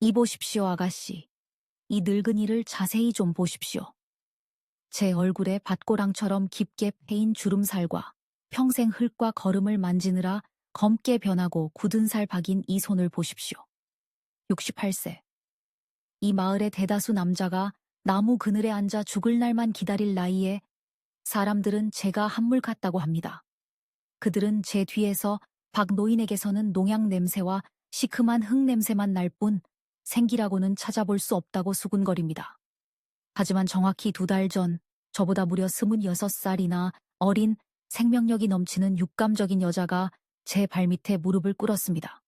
이보십시오, 아가씨. 이 늙은이를 자세히 좀 보십시오. 제 얼굴에 밭고랑처럼 깊게 패인 주름살과 평생 흙과 거름을 만지느라 검게 변하고 굳은 살 박인 이 손을 보십시오. 68세. 이 마을의 대다수 남자가 나무 그늘에 앉아 죽을 날만 기다릴 나이에 사람들은 제가 한물 같다고 합니다. 그들은 제 뒤에서 박 노인에게서는 농약 냄새와 시큼한 흙 냄새만 날 뿐 생기라고는 찾아볼 수 없다고 수군거립니다. 하지만 정확히 2달 전 저보다 무려 26살이나 어린 생명력이 넘치는 육감적인 여자가 제 발밑에 무릎을 꿇었습니다.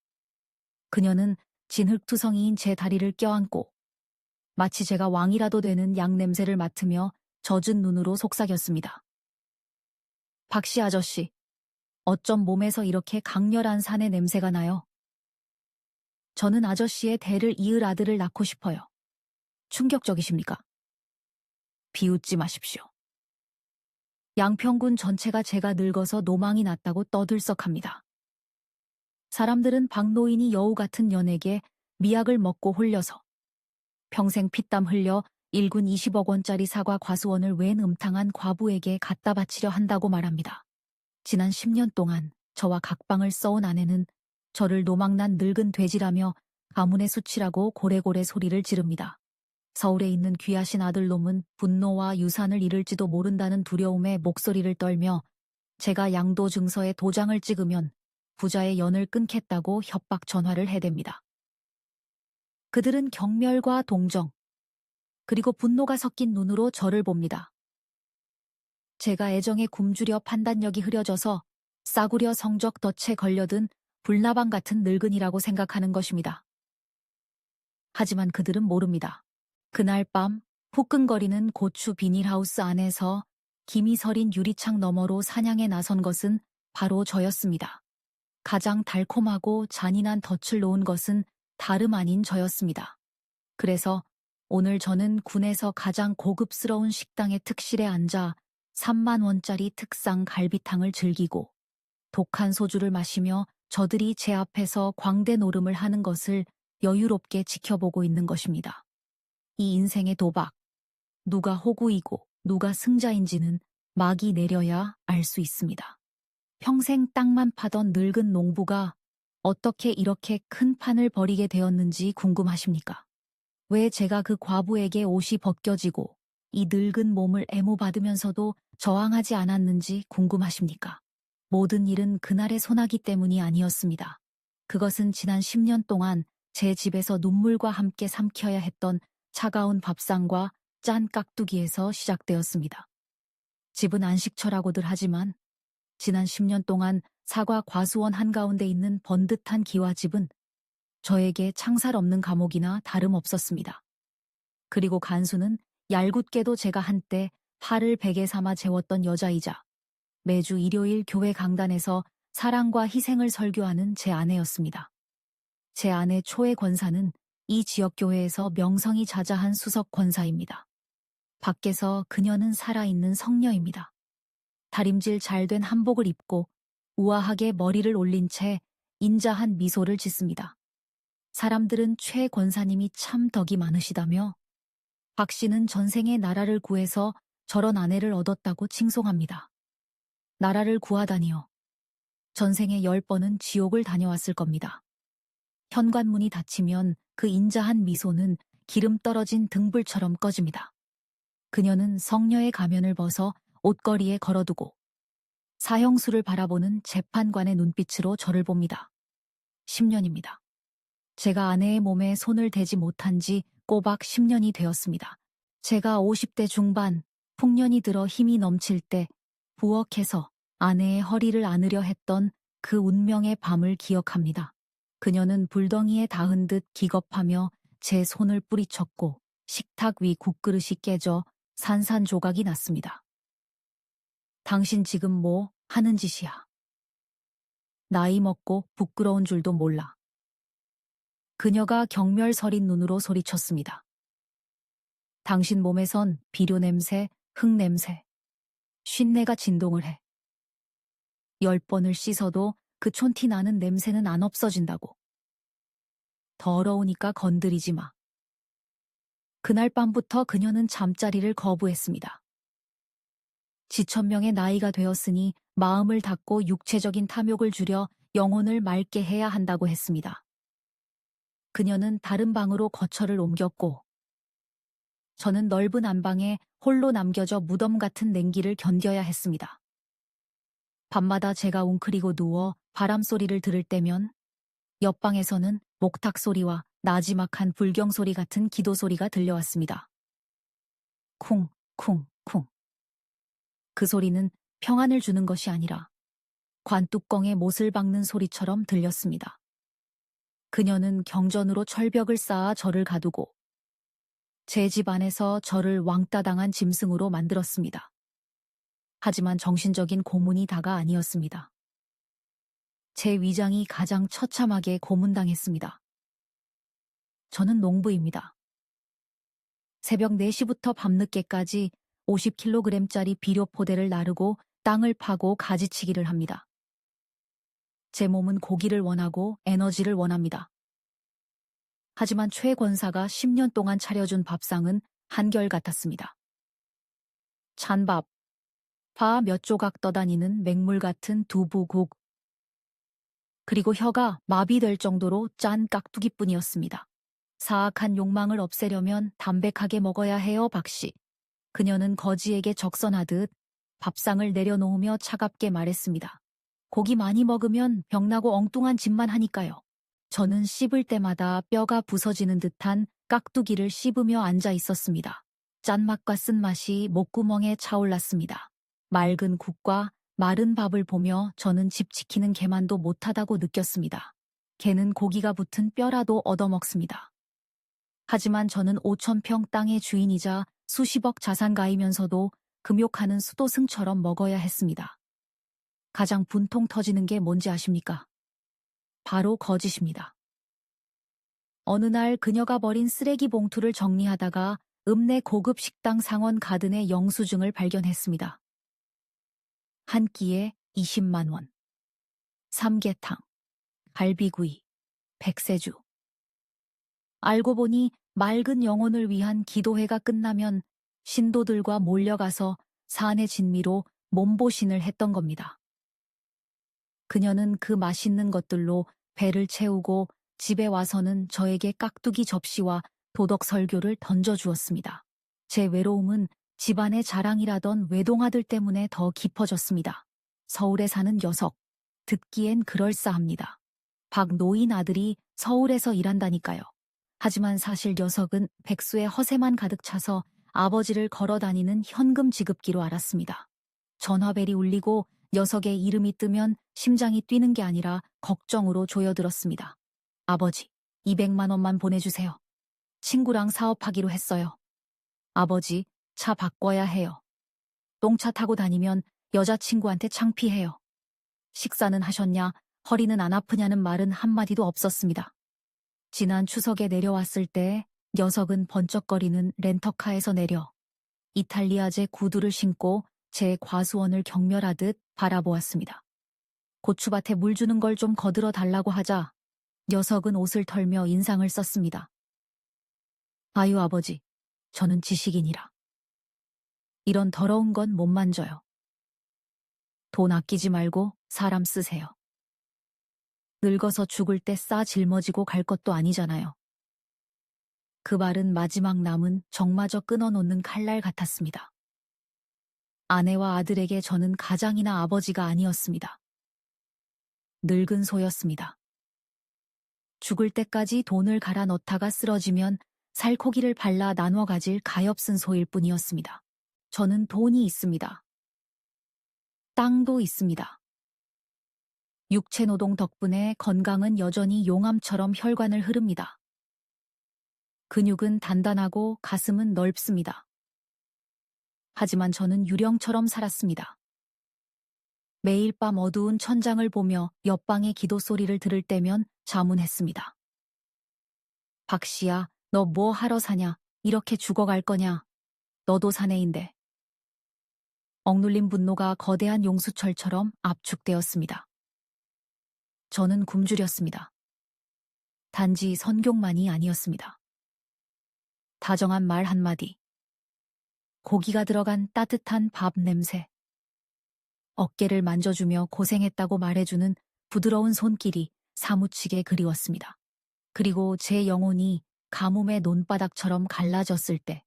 그녀는 진흙투성이인 제 다리를 껴안고 마치 제가 왕이라도 되는 양 냄새를 맡으며 젖은 눈으로 속삭였습니다. 박씨 아저씨, 어쩜 몸에서 이렇게 강렬한 산의 냄새가 나요? 저는 아저씨의 대를 이을 아들을 낳고 싶어요. 충격적이십니까? 비웃지 마십시오. 양평군 전체가 제가 늙어서 노망이 났다고 떠들썩합니다. 사람들은 박노인이 여우 같은 년에게 미약을 먹고 홀려서 평생 피땀 흘려 1군 20억 원짜리 사과 과수원을 웬 음탕한 과부에게 갖다 바치려 한다고 말합니다. 지난 10년 동안 저와 각방을 써온 아내는 저를 노망난 늙은 돼지라며 가문의 수치라고 고래고래 소리를 지릅니다. 서울에 있는 귀하신 아들놈은 분노와 유산을 잃을지도 모른다는 두려움에 목소리를 떨며 제가 양도 증서에 도장을 찍으면 부자의 연을 끊겠다고 협박 전화를 해댑니다. 그들은 경멸과 동정, 그리고 분노가 섞인 눈으로 저를 봅니다. 제가 애정에 굶주려 판단력이 흐려져서 싸구려 성적 덫에 걸려든 불나방 같은 늙은이라고 생각하는 것입니다. 하지만 그들은 모릅니다. 그날 밤 후끈거리는 고추 비닐하우스 안에서 김이 서린 유리창 너머로 사냥에 나선 것은 바로 저였습니다. 가장 달콤하고 잔인한 덫을 놓은 것은 다름 아닌 저였습니다. 그래서 오늘 저는 군에서 가장 고급스러운 식당의 특실에 앉아 3만 원짜리 특상 갈비탕을 즐기고 독한 소주를 마시며 저들이 제 앞에서 광대 노름을 하는 것을 여유롭게 지켜보고 있는 것입니다. 이 인생의 도박, 누가 호구이고 누가 승자인지는 막이 내려야 알 수 있습니다. 평생 땅만 파던 늙은 농부가 어떻게 이렇게 큰 판을 벌이게 되었는지 궁금하십니까? 왜 제가 그 과부에게 옷이 벗겨지고 이 늙은 몸을 애무받으면서도 저항하지 않았는지 궁금하십니까? 모든 일은 그날의 소나기 때문이 아니었습니다. 그것은 지난 10년 동안 제 집에서 눈물과 함께 삼켜야 했던 차가운 밥상과 짠 깍두기에서 시작되었습니다. 집은 안식처라고들 하지만 지난 10년 동안 사과 과수원 한가운데 있는 번듯한 기와집은 저에게 창살 없는 감옥이나 다름없었습니다. 그리고 간수는 얄궂게도 제가 한때 팔을 베개 삼아 재웠던 여자이자 매주 일요일 교회 강단에서 사랑과 희생을 설교하는 제 아내였습니다. 제 아내 초의 권사는 이 지역교회에서 명성이 자자한 수석 권사입니다. 밖에서 그녀는 살아있는 성녀입니다. 다림질 잘된 한복을 입고 우아하게 머리를 올린 채 인자한 미소를 짓습니다. 사람들은 최 권사님이 참 덕이 많으시다며 박 씨는 전생에 나라를 구해서 저런 아내를 얻었다고 칭송합니다. 나라를 구하다니요. 전생에 10번은 지옥을 다녀왔을 겁니다. 현관문이 닫히면 그 인자한 미소는 기름 떨어진 등불처럼 꺼집니다. 그녀는 성녀의 가면을 벗어 옷걸이에 걸어두고 사형수를 바라보는 재판관의 눈빛으로 저를 봅니다. 10년입니다. 제가 아내의 몸에 손을 대지 못한 지 꼬박 10년이 되었습니다. 제가 50대 중반, 풍년이 들어 힘이 넘칠 때 부엌에서 아내의 허리를 안으려 했던 그 운명의 밤을 기억합니다. 그녀는 불덩이에 닿은 듯 기겁하며 제 손을 뿌리쳤고 식탁 위 국그릇이 깨져 산산조각이 났습니다. 당신 지금 뭐 하는 짓이야? 나이 먹고 부끄러운 줄도 몰라. 그녀가 경멸서린 눈으로 소리쳤습니다. 당신 몸에선 비료 냄새, 흙 냄새, 쉰내가 진동을 해. 10번을 씻어도 그 촌티 나는 냄새는 안 없어진다고. 더러우니까 건드리지 마. 그날 밤부터 그녀는 잠자리를 거부했습니다. 지천명의 나이가 되었으니 마음을 닫고 육체적인 탐욕을 줄여 영혼을 맑게 해야 한다고 했습니다. 그녀는 다른 방으로 거처를 옮겼고 저는 넓은 안방에 홀로 남겨져 무덤 같은 냉기를 견뎌야 했습니다. 밤마다 제가 웅크리고 누워 바람 소리를 들을 때면 옆방에서는 목탁 소리와 나지막한 불경 소리 같은 기도 소리가 들려왔습니다. 쿵, 쿵, 쿵. 그 소리는 평안을 주는 것이 아니라 관뚜껑에 못을 박는 소리처럼 들렸습니다. 그녀는 경전으로 철벽을 쌓아 저를 가두고 제 집 안에서 저를 왕따 당한 짐승으로 만들었습니다. 하지만 정신적인 고문이 다가 아니었습니다. 제 위장이 가장 처참하게 고문당했습니다. 저는 농부입니다. 새벽 4시부터 밤늦게까지 50kg짜리 비료 포대를 나르고 땅을 파고 가지치기를 합니다. 제 몸은 고기를 원하고 에너지를 원합니다. 하지만 최 권사가 10년 동안 차려준 밥상은 한결같았습니다. 찬밥, 파 몇 조각 떠다니는 맹물 같은 두부국, 그리고 혀가 마비될 정도로 짠 깍두기뿐이었습니다. 사악한 욕망을 없애려면 담백하게 먹어야 해요, 박씨. 그녀는 거지에게 적선하듯 밥상을 내려놓으며 차갑게 말했습니다. 고기 많이 먹으면 병나고 엉뚱한 짓만 하니까요. 저는 씹을 때마다 뼈가 부서지는 듯한 깍두기를 씹으며 앉아 있었습니다. 짠맛과 쓴맛이 목구멍에 차올랐습니다. 맑은 국과 마른 밥을 보며 저는 집 지키는 개만도 못하다고 느꼈습니다. 개는 고기가 붙은 뼈라도 얻어먹습니다. 하지만 저는 5,000평 땅의 주인이자 수십억 자산가이면서도 금욕하는 수도승처럼 먹어야 했습니다. 가장 분통 터지는 게 뭔지 아십니까? 바로 거짓입니다. 어느 날 그녀가 버린 쓰레기 봉투를 정리하다가 읍내 고급 식당 상원 가든의 영수증을 발견했습니다. 한 끼에 20만 원. 삼계탕, 갈비구이, 백세주. 알고 보니 맑은 영혼을 위한 기도회가 끝나면 신도들과 몰려가서 산의 진미로 몸보신을 했던 겁니다. 그녀는 그 맛있는 것들로 배를 채우고 집에 와서는 저에게 깍두기 접시와 도덕 설교를 던져주었습니다. 제 외로움은 집안의 자랑이라던 외동아들 때문에 더 깊어졌습니다. 서울에 사는 녀석, 듣기엔 그럴싸합니다. 박노인 아들이 서울에서 일한다니까요. 하지만 사실 녀석은 백수의 허세만 가득 차서 아버지를 걸어다니는 현금 지급기로 알았습니다. 전화벨이 울리고 녀석의 이름이 뜨면 심장이 뛰는 게 아니라 걱정으로 조여들었습니다. 아버지, 200만 원만 보내주세요. 친구랑 사업하기로 했어요. 아버지, 차 바꿔야 해요. 똥차 타고 다니면 여자친구한테 창피해요. 식사는 하셨냐, 허리는 안 아프냐는 말은 한마디도 없었습니다. 지난 추석에 내려왔을 때 녀석은 번쩍거리는 렌터카에서 내려 이탈리아제 구두를 신고 제 과수원을 경멸하듯 바라보았습니다. 고추밭에 물 주는 걸 좀 거들어 달라고 하자 녀석은 옷을 털며 인상을 썼습니다. 아유 아버지, 저는 지식인이라. 이런 더러운 건 못 만져요. 돈 아끼지 말고 사람 쓰세요. 늙어서 죽을 때 싸 짊어지고 갈 것도 아니잖아요. 그 말은 마지막 남은 정마저 끊어놓는 칼날 같았습니다. 아내와 아들에게 저는 가장이나 아버지가 아니었습니다. 늙은 소였습니다. 죽을 때까지 돈을 갈아 넣다가 쓰러지면 살코기를 발라 나눠 가질 가엾은 소일 뿐이었습니다. 저는 돈이 있습니다. 땅도 있습니다. 육체노동 덕분에 건강은 여전히 용암처럼 혈관을 흐릅니다. 근육은 단단하고 가슴은 넓습니다. 하지만 저는 유령처럼 살았습니다. 매일 밤 어두운 천장을 보며 옆방의 기도 소리를 들을 때면 자문했습니다. 박씨야, 너 뭐 하러 사냐? 이렇게 죽어갈 거냐? 너도 사내인데. 억눌린 분노가 거대한 용수철처럼 압축되었습니다. 저는 굶주렸습니다. 단지 선경만이 아니었습니다. 다정한 말 한마디, 고기가 들어간 따뜻한 밥 냄새, 어깨를 만져주며 고생했다고 말해주는 부드러운 손길이 사무치게 그리웠습니다. 그리고 제 영혼이 가뭄의 논바닥처럼 갈라졌을 때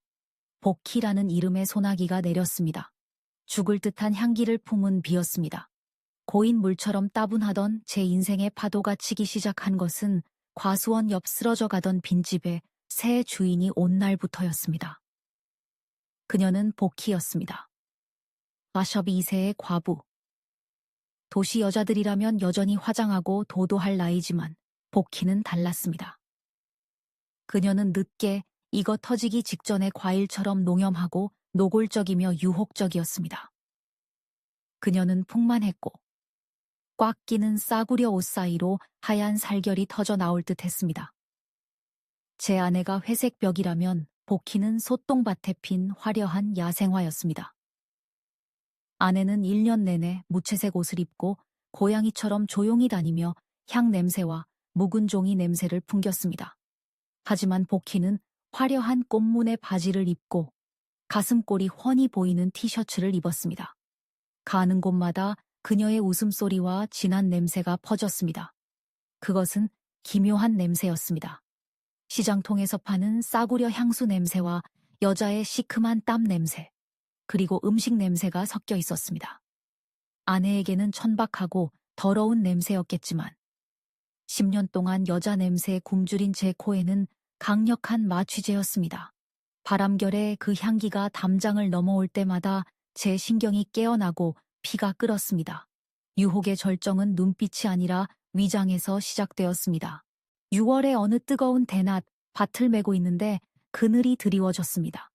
복희라는 이름의 소나기가 내렸습니다. 죽을 듯한 향기를 품은 비였습니다. 고인 물처럼 따분하던 제 인생의 파도가 치기 시작한 것은 과수원 옆 쓰러져 가던 빈집에 새 주인이 온 날부터였습니다. 그녀는 복희였습니다. 마숍 2세의 과부. 도시 여자들이라면 여전히 화장하고 도도할 나이지만 복희는 달랐습니다. 그녀는 늦게 익어 터지기 직전의 과일처럼 농염하고 노골적이며 유혹적이었습니다. 그녀는 풍만했고 꽉 끼는 싸구려 옷 사이로 하얀 살결이 터져 나올 듯 했습니다. 제 아내가 회색 벽이라면 복희는 소똥밭에 핀 화려한 야생화였습니다. 아내는 1년 내내 무채색 옷을 입고 고양이처럼 조용히 다니며 향 냄새와 묵은 종이 냄새를 풍겼습니다. 하지만 복희는 화려한 꽃무늬 바지를 입고 가슴골이 훤히 보이는 티셔츠를 입었습니다. 가는 곳마다 그녀의 웃음소리와 진한 냄새가 퍼졌습니다. 그것은 기묘한 냄새였습니다. 시장통에서 파는 싸구려 향수 냄새와 여자의 시큼한 땀 냄새, 그리고 음식 냄새가 섞여 있었습니다. 아내에게는 천박하고 더러운 냄새였겠지만 10년 동안 여자 냄새에 굶주린 제 코에는 강력한 마취제였습니다. 바람결에 그 향기가 담장을 넘어올 때마다 제 신경이 깨어나고 피가 끓었습니다. 유혹의 절정은 눈빛이 아니라 위장에서 시작되었습니다. 6월의 어느 뜨거운 대낮, 밭을 메고 있는데 그늘이 드리워졌습니다.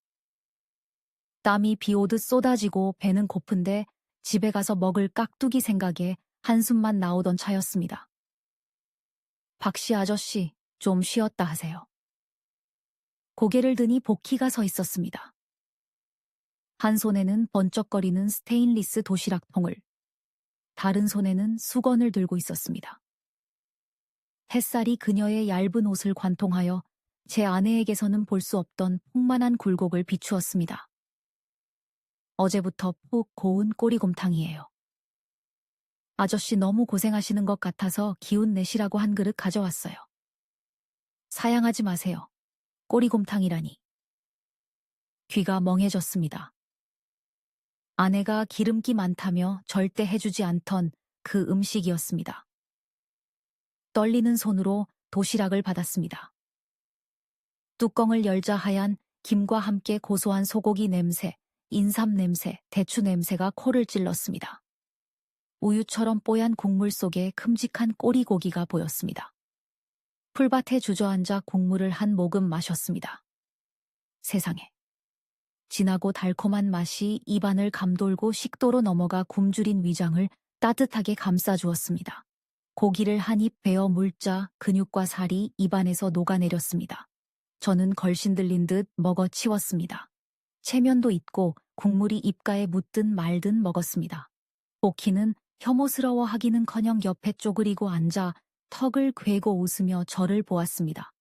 땀이 비 오듯 쏟아지고 배는 고픈데 집에 가서 먹을 깍두기 생각에 한숨만 나오던 차였습니다. 박씨 아저씨, 좀 쉬었다 하세요. 고개를 드니 복희가 서 있었습니다. 한 손에는 번쩍거리는 스테인리스 도시락통을, 다른 손에는 수건을 들고 있었습니다. 햇살이 그녀의 얇은 옷을 관통하여 제 아내에게서는 볼 수 없던 풍만한 굴곡을 비추었습니다. 어제부터 푹 고운 꼬리곰탕이에요. 아저씨 너무 고생하시는 것 같아서 기운 내시라고 한 그릇 가져왔어요. 사양하지 마세요. 꼬리곰탕이라니. 귀가 멍해졌습니다. 아내가 기름기 많다며 절대 해주지 않던 그 음식이었습니다. 떨리는 손으로 도시락을 받았습니다. 뚜껑을 열자 하얀 김과 함께 고소한 소고기 냄새, 인삼 냄새, 대추 냄새가 코를 찔렀습니다. 우유처럼 뽀얀 국물 속에 큼직한 꼬리고기가 보였습니다. 풀밭에 주저앉아 국물을 한 모금 마셨습니다. 세상에. 진하고 달콤한 맛이 입안을 감돌고 식도로 넘어가 굶주린 위장을 따뜻하게 감싸주었습니다. 고기를 한 입 베어 물자 근육과 살이 입안에서 녹아내렸습니다. 저는 걸신 들린 듯 먹어치웠습니다. 체면도 있고 국물이 입가에 묻든 말든 먹었습니다. 복희는 혐오스러워하기는커녕 옆에 쪼그리고 앉아 턱을 괴고 웃으며 저를 보았습니다.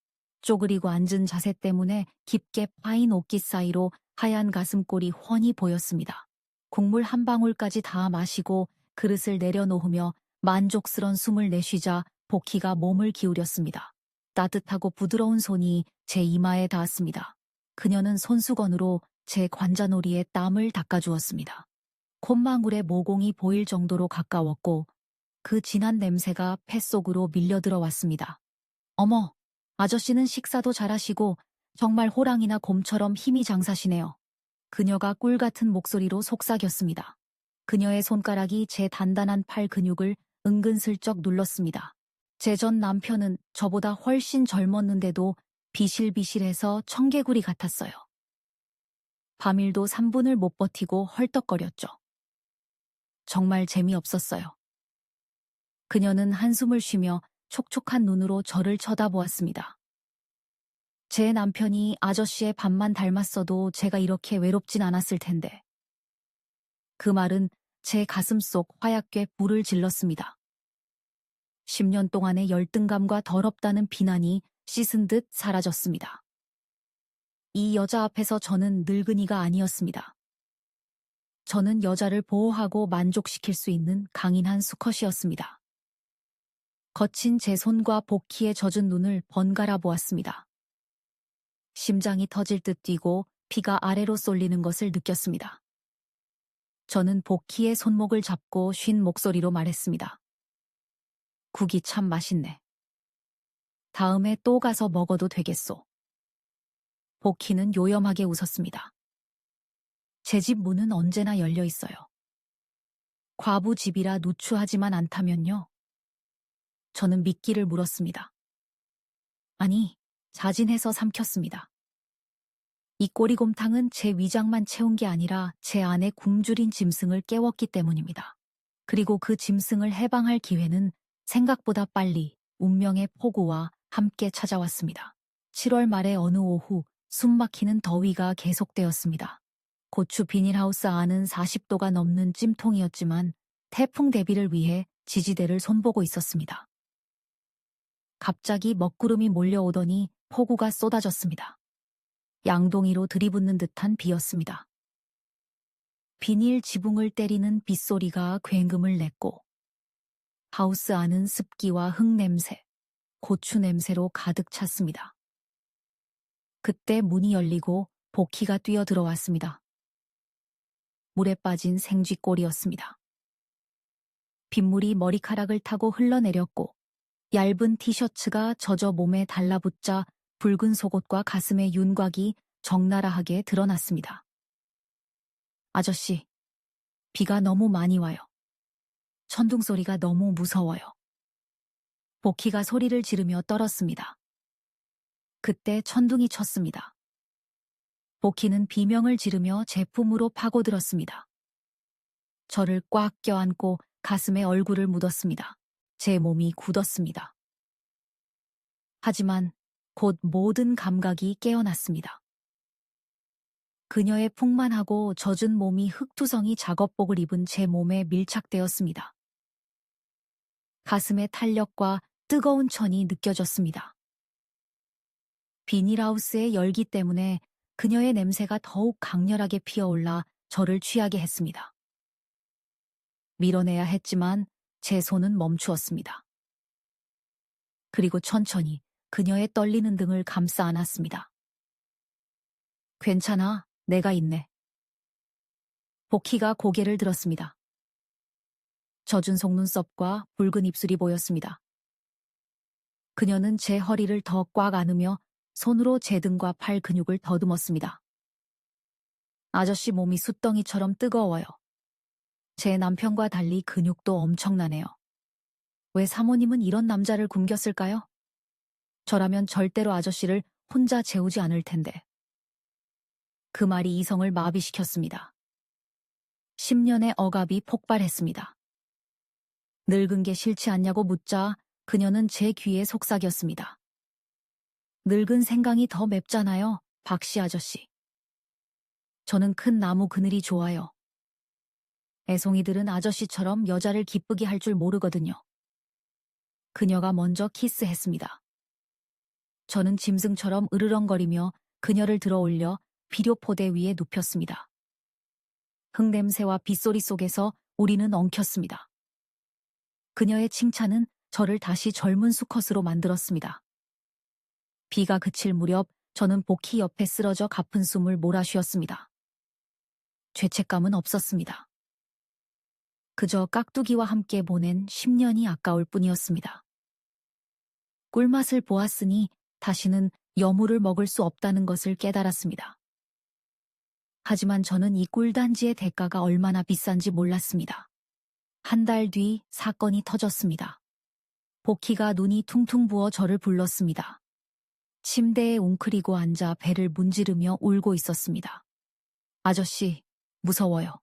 쪼그리고 앉은 자세 때문에 깊게 파인 옷깃 사이로 하얀 가슴골이 훤히 보였습니다. 국물 한 방울까지 다 마시고 그릇을 내려놓으며 만족스런 숨을 내쉬자 복희가 몸을 기울였습니다. 따뜻하고 부드러운 손이 제 이마에 닿았습니다. 그녀는 손수건으로 제 관자놀이에 땀을 닦아주었습니다. 콧망울에 모공이 보일 정도로 가까웠고 그 진한 냄새가 폐 속으로 밀려들어왔습니다. 어머, 아저씨는 식사도 잘하시고 정말 호랑이나 곰처럼 힘이 장사시네요. 그녀가 꿀 같은 목소리로 속삭였습니다. 그녀의 손가락이 제 단단한 팔 근육을 은근슬쩍 눌렀습니다. 제 전 남편은 저보다 훨씬 젊었는데도 비실비실해서 청개구리 같았어요. 밤일도 3분을 못 버티고 헐떡거렸죠. 정말 재미없었어요. 그녀는 한숨을 쉬며 촉촉한 눈으로 저를 쳐다보았습니다. 제 남편이 아저씨의 밥만 닮았어도 제가 이렇게 외롭진 않았을 텐데. 그 말은 제 가슴 속 화약괴 불을 질렀습니다. 10년 동안의 열등감과 더럽다는 비난이 씻은 듯 사라졌습니다. 이 여자 앞에서 저는 늙은이가 아니었습니다. 저는 여자를 보호하고 만족시킬 수 있는 강인한 수컷이었습니다. 거친 제 손과 복희의 젖은 눈을 번갈아 보았습니다. 심장이 터질 듯 뛰고 피가 아래로 쏠리는 것을 느꼈습니다. 저는 복희의 손목을 잡고 쉰 목소리로 말했습니다. 국이 참 맛있네. 다음에 또 가서 먹어도 되겠소. 복희는 요염하게 웃었습니다. 제 집 문은 언제나 열려 있어요. 과부 집이라 누추하지만 않다면요? 저는 미끼를 물었습니다. 아니, 자진해서 삼켰습니다. 이 꼬리곰탕은 제 위장만 채운 게 아니라 제 안에 굶주린 짐승을 깨웠기 때문입니다. 그리고 그 짐승을 해방할 기회는 생각보다 빨리 운명의 폭우와 함께 찾아왔습니다. 7월 말의 어느 오후 숨막히는 더위가 계속되었습니다. 고추 비닐하우스 안은 40도가 넘는 찜통이었지만 태풍 대비를 위해 지지대를 손보고 있었습니다. 갑자기 먹구름이 몰려오더니 폭우가 쏟아졌습니다. 양동이로 들이붓는 듯한 비였습니다. 비닐 지붕을 때리는 빗소리가 굉음을 냈고 하우스 안은 습기와 흙냄새, 고추 냄새로 가득 찼습니다. 그때 문이 열리고 복희가 뛰어 들어왔습니다. 물에 빠진 생쥐꼴이었습니다. 빗물이 머리카락을 타고 흘러내렸고 얇은 티셔츠가 젖어 몸에 달라붙자 붉은 속옷과 가슴의 윤곽이 적나라하게 드러났습니다. 아저씨, 비가 너무 많이 와요. 천둥 소리가 너무 무서워요. 복희가 소리를 지르며 떨었습니다. 그때 천둥이 쳤습니다. 복희는 비명을 지르며 제품으로 파고들었습니다. 저를 꽉 껴안고 가슴에 얼굴을 묻었습니다. 제 몸이 굳었습니다. 하지만 곧 모든 감각이 깨어났습니다. 그녀의 풍만하고 젖은 몸이 흙투성이 작업복을 입은 제 몸에 밀착되었습니다. 가슴의 탄력과 뜨거운 천이 느껴졌습니다. 비닐하우스의 열기 때문에 그녀의 냄새가 더욱 강렬하게 피어올라 저를 취하게 했습니다. 밀어내야 했지만 제 손은 멈추었습니다. 그리고 천천히 그녀의 떨리는 등을 감싸 안았습니다. 괜찮아, 내가 있네. 복희가 고개를 들었습니다. 젖은 속눈썹과 붉은 입술이 보였습니다. 그녀는 제 허리를 더 꽉 안으며 손으로 제 등과 팔 근육을 더듬었습니다. 아저씨 몸이 숯덩이처럼 뜨거워요. 제 남편과 달리 근육도 엄청나네요. 왜 사모님은 이런 남자를 굶겼을까요? 저라면 절대로 아저씨를 혼자 재우지 않을 텐데. 그 말이 이성을 마비시켰습니다. 10년의 억압이 폭발했습니다. 늙은 게 싫지 않냐고 묻자 그녀는 제 귀에 속삭였습니다. 늙은 생강이 더 맵잖아요, 박씨 아저씨. 저는 큰 나무 그늘이 좋아요. 애송이들은 아저씨처럼 여자를 기쁘게 할 줄 모르거든요. 그녀가 먼저 키스했습니다. 저는 짐승처럼 으르렁거리며 그녀를 들어올려 비료포대 위에 눕혔습니다. 흙냄새와 빗소리 속에서 우리는 엉켰습니다. 그녀의 칭찬은 저를 다시 젊은 수컷으로 만들었습니다. 비가 그칠 무렵 저는 복희 옆에 쓰러져 가쁜 숨을 몰아쉬었습니다. 죄책감은 없었습니다. 그저 깍두기와 함께 보낸 10년이 아까울 뿐이었습니다. 꿀맛을 보았으니 다시는 여물을 먹을 수 없다는 것을 깨달았습니다. 하지만 저는 이 꿀단지의 대가가 얼마나 비싼지 몰랐습니다. 한 달 뒤 사건이 터졌습니다. 복희가 눈이 퉁퉁 부어 저를 불렀습니다. 침대에 웅크리고 앉아 배를 문지르며 울고 있었습니다. 아저씨, 무서워요.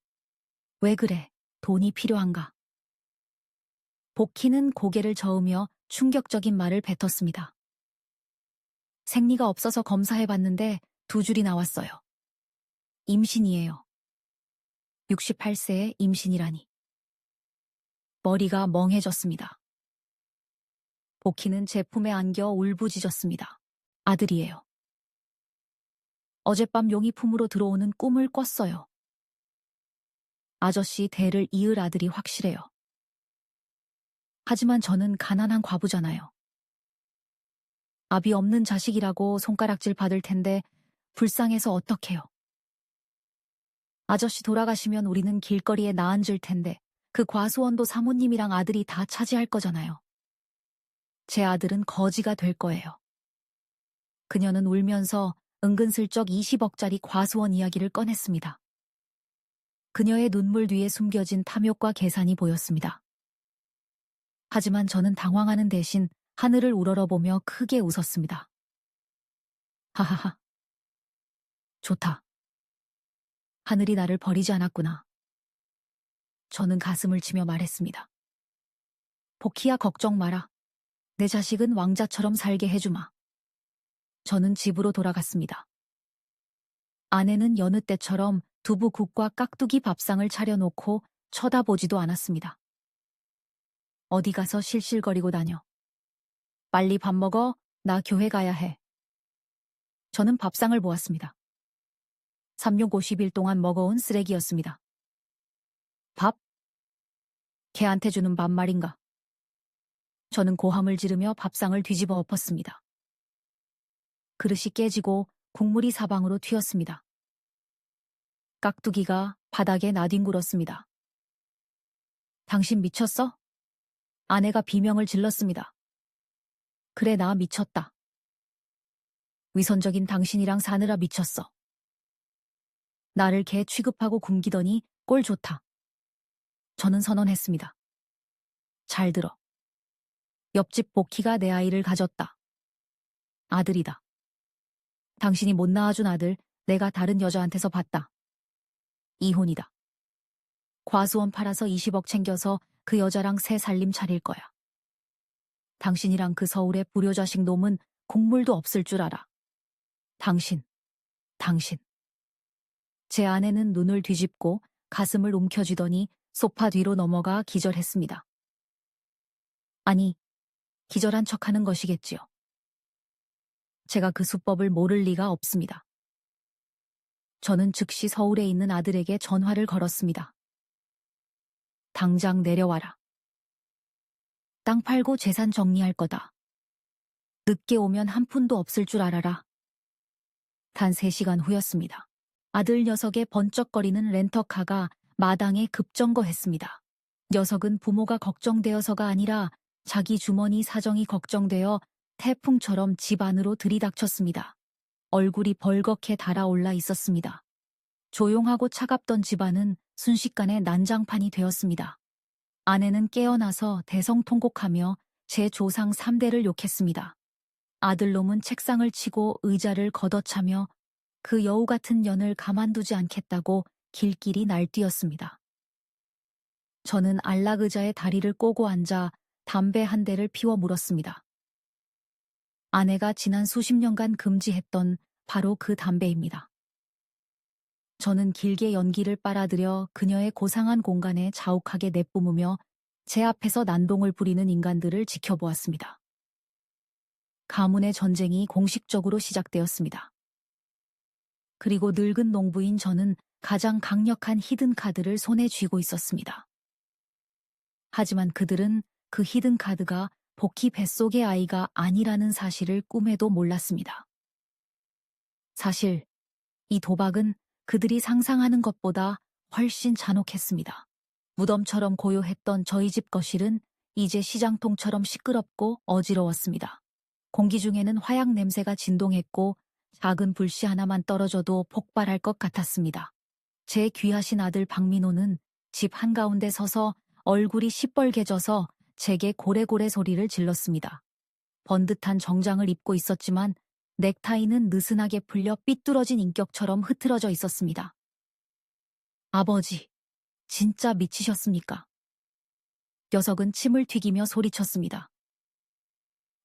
왜 그래? 돈이 필요한가? 복희는 고개를 저으며 충격적인 말을 뱉었습니다. 생리가 없어서 검사해봤는데 2줄이 나왔어요. 임신이에요. 68세의 임신이라니. 머리가 멍해졌습니다. 복희는 제 품에 안겨 울부짖었습니다. 아들이에요. 어젯밤 용이 품으로 들어오는 꿈을 꿨어요. 아저씨 대를 이을 아들이 확실해요. 하지만 저는 가난한 과부잖아요. 아비 없는 자식이라고 손가락질 받을 텐데 불쌍해서 어떡해요. 아저씨 돌아가시면 우리는 길거리에 나앉을 텐데 그 과수원도 사모님이랑 아들이 다 차지할 거잖아요. 제 아들은 거지가 될 거예요. 그녀는 울면서 은근슬쩍 20억짜리 과수원 이야기를 꺼냈습니다. 그녀의 눈물 뒤에 숨겨진 탐욕과 계산이 보였습니다. 하지만 저는 당황하는 대신 하늘을 우러러보며 크게 웃었습니다. 하하하. 좋다. 하늘이 나를 버리지 않았구나. 저는 가슴을 치며 말했습니다. 복희야, 걱정 마라. 내 자식은 왕자처럼 살게 해주마. 저는 집으로 돌아갔습니다. 아내는 여느 때처럼 두부국과 깍두기 밥상을 차려놓고 쳐다보지도 않았습니다. 어디 가서 실실거리고 다녀. 빨리 밥 먹어. 나 교회 가야 해. 저는 밥상을 보았습니다. 360일 동안 먹어온 쓰레기였습니다. 밥? 걔한테 주는 밥 말인가. 저는 고함을 지르며 밥상을 뒤집어 엎었습니다. 그릇이 깨지고 국물이 사방으로 튀었습니다. 깍두기가 바닥에 나뒹굴었습니다. 당신 미쳤어? 아내가 비명을 질렀습니다. 그래, 나 미쳤다. 위선적인 당신이랑 사느라 미쳤어. 나를 개 취급하고 굶기더니 꼴 좋다. 저는 선언했습니다. 잘 들어. 옆집 복희가 내 아이를 가졌다. 아들이다. 당신이 못 낳아준 아들 내가 다른 여자한테서 봤다. 이혼이다. 과수원 팔아서 20억 챙겨서 그 여자랑 새 살림 차릴 거야. 당신이랑 그 서울의 불효자식 놈은 국물도 없을 줄 알아. 당신. 제 아내는 눈을 뒤집고 가슴을 움켜쥐더니 소파 뒤로 넘어가 기절했습니다. 아니, 기절한 척하는 것이겠지요. 제가 그 수법을 모를 리가 없습니다. 저는 즉시 서울에 있는 아들에게 전화를 걸었습니다. 당장 내려와라. 땅 팔고 재산 정리할 거다. 늦게 오면 한 푼도 없을 줄 알아라. 단 3시간 후였습니다. 아들 녀석의 번쩍거리는 렌터카가 마당에 급정거했습니다. 녀석은 부모가 걱정되어서가 아니라 자기 주머니 사정이 걱정되어 태풍처럼 집 안으로 들이닥쳤습니다. 얼굴이 벌겋게 달아올라 있었습니다. 조용하고 차갑던 집안은 순식간에 난장판이 되었습니다. 아내는 깨어나서 대성통곡하며 제 조상 3대를 욕했습니다. 아들놈은 책상을 치고 의자를 걷어차며 그 여우 같은 년을 가만두지 않겠다고 길길이 날뛰었습니다. 저는 안락의자에 다리를 꼬고 앉아 담배 한 대를 피워 물었습니다. 아내가 지난 수십 년간 금지했던 바로 그 담배입니다. 저는 길게 연기를 빨아들여 그녀의 고상한 공간에 자욱하게 내뿜으며 제 앞에서 난동을 부리는 인간들을 지켜보았습니다. 가문의 전쟁이 공식적으로 시작되었습니다. 그리고 늙은 농부인 저는 가장 강력한 히든카드를 손에 쥐고 있었습니다. 하지만 그들은 그 히든카드가 복희 뱃속의 아이가 아니라는 사실을 꿈에도 몰랐습니다. 사실 이 도박은 그들이 상상하는 것보다 훨씬 잔혹했습니다. 무덤처럼 고요했던 저희 집 거실은 이제 시장통처럼 시끄럽고 어지러웠습니다. 공기 중에는 화약 냄새가 진동했고 작은 불씨 하나만 떨어져도 폭발할 것 같았습니다. 제 귀하신 아들 박민호는 집 한가운데 서서 얼굴이 시뻘개져서 제게 고래고래 소리를 질렀습니다. 번듯한 정장을 입고 있었지만 넥타이는 느슨하게 풀려 삐뚤어진 인격처럼 흐트러져 있었습니다. 아버지, 진짜 미치셨습니까? 녀석은 침을 튀기며 소리쳤습니다.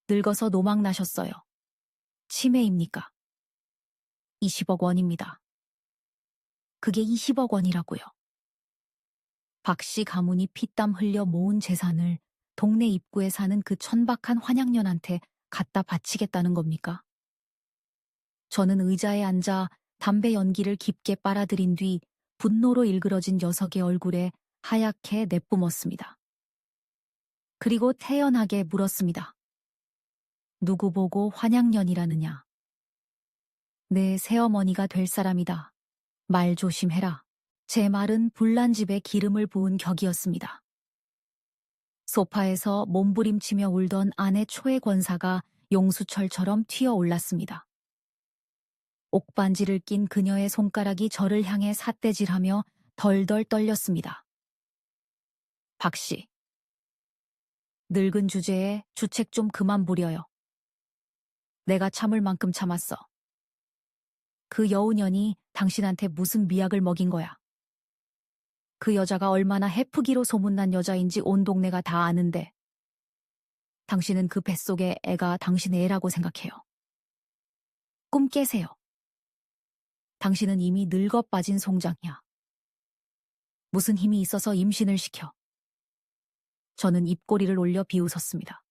늙어서 노망나셨어요. 치매입니까? 20억 원입니다. 그게 20억 원이라고요. 박씨 가문이 피땀 흘려 모은 재산을 동네 입구에 사는 그 천박한 환양년한테 갖다 바치겠다는 겁니까? 저는 의자에 앉아 담배 연기를 깊게 빨아들인 뒤 분노로 일그러진 녀석의 얼굴에 하얗게 내뿜었습니다. 그리고 태연하게 물었습니다. 누구 보고 환양년이라느냐? 내 새어머니가 될 사람이다. 말 조심해라. 제 말은 불난집에 기름을 부은 격이었습니다. 소파에서 몸부림치며 울던 아내 초의 권사가 용수철처럼 튀어올랐습니다. 옥반지를 낀 그녀의 손가락이 저를 향해 삿대질하며 덜덜 떨렸습니다. 박씨. 늙은 주제에 주책 좀 그만 부려요. 내가 참을 만큼 참았어. 그 여우년이 당신한테 무슨 미약을 먹인 거야. 그 여자가 얼마나 해프기로 소문난 여자인지 온 동네가 다 아는데 당신은 그 뱃속의 애가 당신의 애라고 생각해요. 꿈 깨세요. 당신은 이미 늙어 빠진 송장이야. 무슨 힘이 있어서 임신을 시켜. 저는 입꼬리를 올려 비웃었습니다.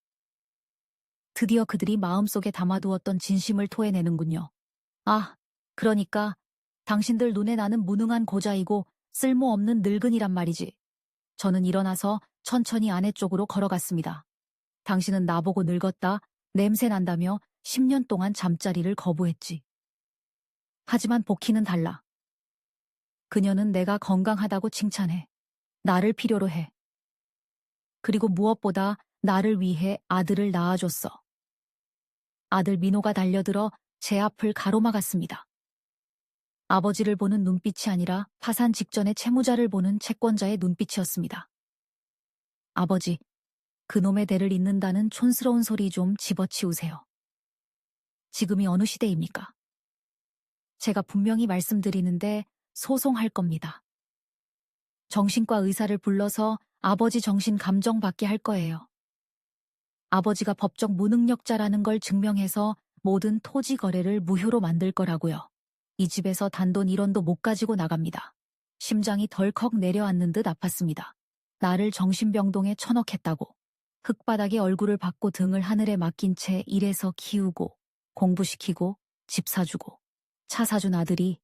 드디어 그들이 마음속에 담아두었던 진심을 토해내는군요. 아, 그러니까 당신들 눈에 나는 무능한 고자이고 쓸모없는 늙은이란 말이지. 저는 일어나서 천천히 아내 쪽으로 걸어갔습니다. 당신은 나보고 늙었다, 냄새 난다며 10년 동안 잠자리를 거부했지. 하지만 복희는 달라. 그녀는 내가 건강하다고 칭찬해. 나를 필요로 해. 그리고 무엇보다 나를 위해 아들을 낳아줬어. 아들 민호가 달려들어 제 앞을 가로막았습니다. 아버지를 보는 눈빛이 아니라 파산 직전의 채무자를 보는 채권자의 눈빛이었습니다. 아버지, 그놈의 대를 잇는다는 촌스러운 소리 좀 집어치우세요. 지금이 어느 시대입니까? 제가 분명히 말씀드리는데 소송할 겁니다. 정신과 의사를 불러서 아버지 정신 감정 받게 할 거예요. 아버지가 법적 무능력자라는 걸 증명해서 모든 토지 거래를 무효로 만들 거라고요. 이 집에서 단돈 1원도 못 가지고 나갑니다. 심장이 덜컥 내려앉는 듯 아팠습니다. 나를 정신병동에 처넣겠다고. 흙바닥에 얼굴을 박고 등을 하늘에 맡긴 채 일해서 키우고 공부시키고 집 사주고 차 사준 아들이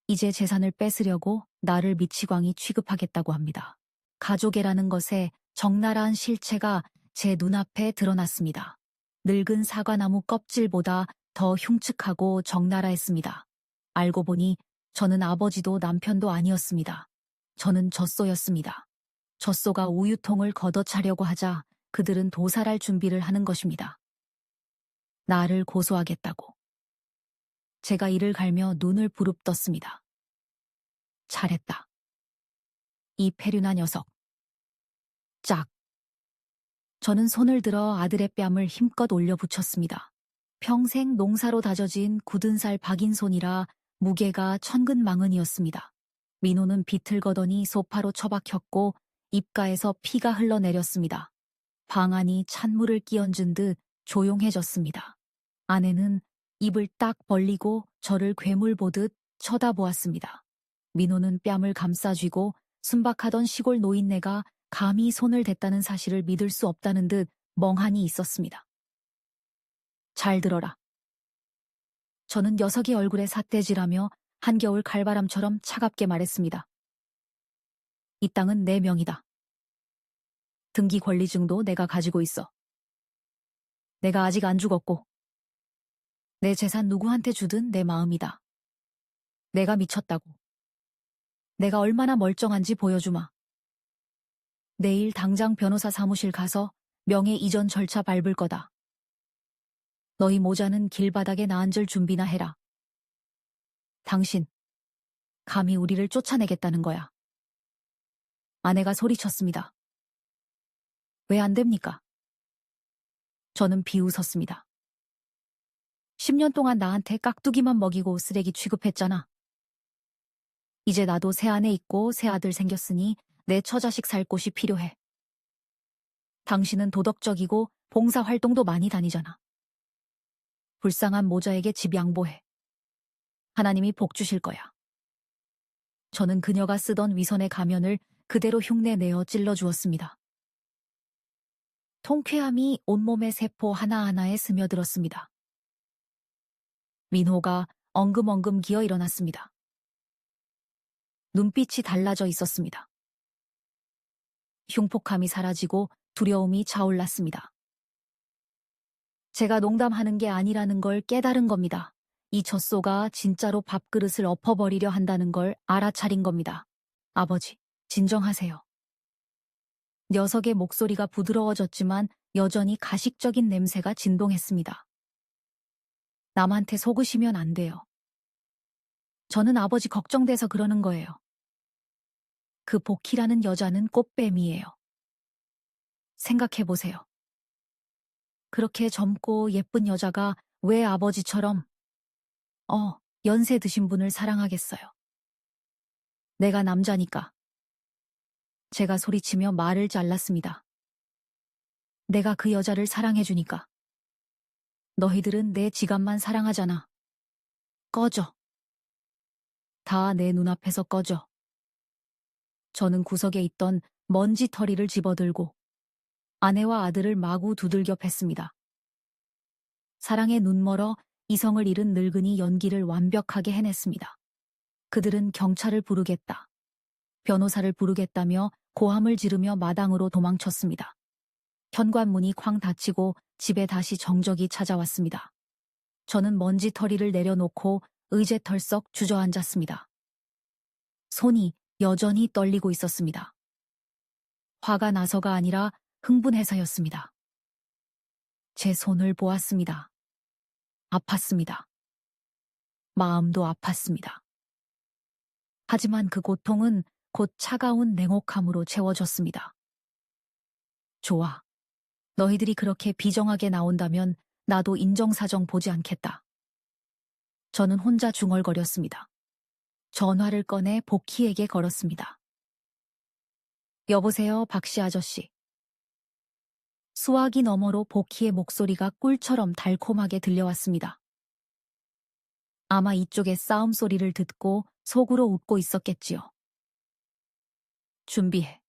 이제 재산을 뺏으려고 나를 미치광이 취급하겠다고 합니다. 가족애라는 것의 적나라한 실체가 제 눈앞에 드러났습니다. 늙은 사과나무 껍질보다 더 흉측하고 적나라했습니다. 알고 보니 저는 아버지도 남편도 아니었습니다. 저는 젖소였습니다. 젖소가 우유통을 걷어차려고 하자 그들은 도살할 준비를 하는 것입니다. 나를 고소하겠다고. 제가 이를 갈며 눈을 부릅떴습니다. 잘했다. 이 패륜한 녀석. 짝. 저는 손을 들어 아들의 뺨을 힘껏 올려붙였습니다. 평생 농사로 다져진 굳은 살 박인 손이라 무게가 천근만근이었습니다. 민호는 비틀거더니 소파로 처박혔고 입가에서 피가 흘러내렸습니다. 방 안이 찬물을 끼얹은 듯 조용해졌습니다. 아내는 입을 딱 벌리고 저를 괴물 보듯 쳐다보았습니다. 민호는 뺨을 감싸쥐고 순박하던 시골 노인네가 감히 손을 댔다는 사실을 믿을 수 없다는 듯 멍하니 있었습니다. 잘 들어라. 저는 녀석의 얼굴에 삿대질하며 한겨울 칼바람처럼 차갑게 말했습니다. 이 땅은 내 명이다. 등기 권리증도 내가 가지고 있어. 내가 아직 안 죽었고 내 재산 누구한테 주든 내 마음이다. 내가 미쳤다고. 내가 얼마나 멀쩡한지 보여주마. 내일 당장 변호사 사무실 가서 명예 이전 절차 밟을 거다. 너희 모자는 길바닥에 나앉을 준비나 해라. 당신, 감히 우리를 쫓아내겠다는 거야. 아내가 소리쳤습니다. 왜 안 됩니까? 저는 비웃었습니다. 10년 동안 나한테 깍두기만 먹이고 쓰레기 취급했잖아. 이제 나도 새 아내 있고 새 아들 생겼으니 내 처자식 살 곳이 필요해. 당신은 도덕적이고 봉사활동도 많이 다니잖아. 불쌍한 모자에게 집 양보해. 하나님이 복 주실 거야. 저는 그녀가 쓰던 위선의 가면을 그대로 흉내내어 찔러주었습니다. 통쾌함이 온몸의 세포 하나하나에 스며들었습니다. 민호가 엉금엉금 기어 일어났습니다. 눈빛이 달라져 있었습니다. 흉폭함이 사라지고 두려움이 차올랐습니다. 제가 농담하는 게 아니라는 걸 깨달은 겁니다. 이 젖소가 진짜로 밥그릇을 엎어버리려 한다는 걸 알아차린 겁니다. 아버지, 진정하세요. 녀석의 목소리가 부드러워졌지만 여전히 가식적인 냄새가 진동했습니다. 남한테 속으시면 안 돼요. 저는 아버지 걱정돼서 그러는 거예요. 그 복희라는 여자는 꽃뱀이에요. 생각해보세요. 그렇게 젊고 예쁜 여자가 왜 아버지처럼 연세 드신 분을 사랑하겠어요. 내가 남자니까. 제가 소리치며 말을 잘랐습니다. 내가 그 여자를 사랑해주니까. 너희들은 내 지갑만 사랑하잖아. 꺼져. 다 내 눈앞에서 꺼져. 저는 구석에 있던 먼지털이를 집어들고 아내와 아들을 마구 두들겨 팼습니다. 사랑에 눈멀어 이성을 잃은 늙은이 연기를 완벽하게 해냈습니다. 그들은 경찰을 부르겠다, 변호사를 부르겠다며 고함을 지르며 마당으로 도망쳤습니다. 현관문이 쾅 닫히고 집에 다시 정적이 찾아왔습니다. 저는 먼지털이를 내려놓고 의제 털썩 주저앉았습니다. 손이 여전히 떨리고 있었습니다. 화가 나서가 아니라 흥분해서였습니다. 제 손을 보았습니다. 아팠습니다. 마음도 아팠습니다. 하지만 그 고통은 곧 차가운 냉혹함으로 채워졌습니다. 좋아. 너희들이 그렇게 비정하게 나온다면 나도 인정사정 보지 않겠다. 저는 혼자 중얼거렸습니다. 전화를 꺼내 복희에게 걸었습니다. 여보세요, 박씨 아저씨. 수화기 너머로 복희의 목소리가 꿀처럼 달콤하게 들려왔습니다. 아마 이쪽의 싸움 소리를 듣고 속으로 웃고 있었겠지요. 준비해.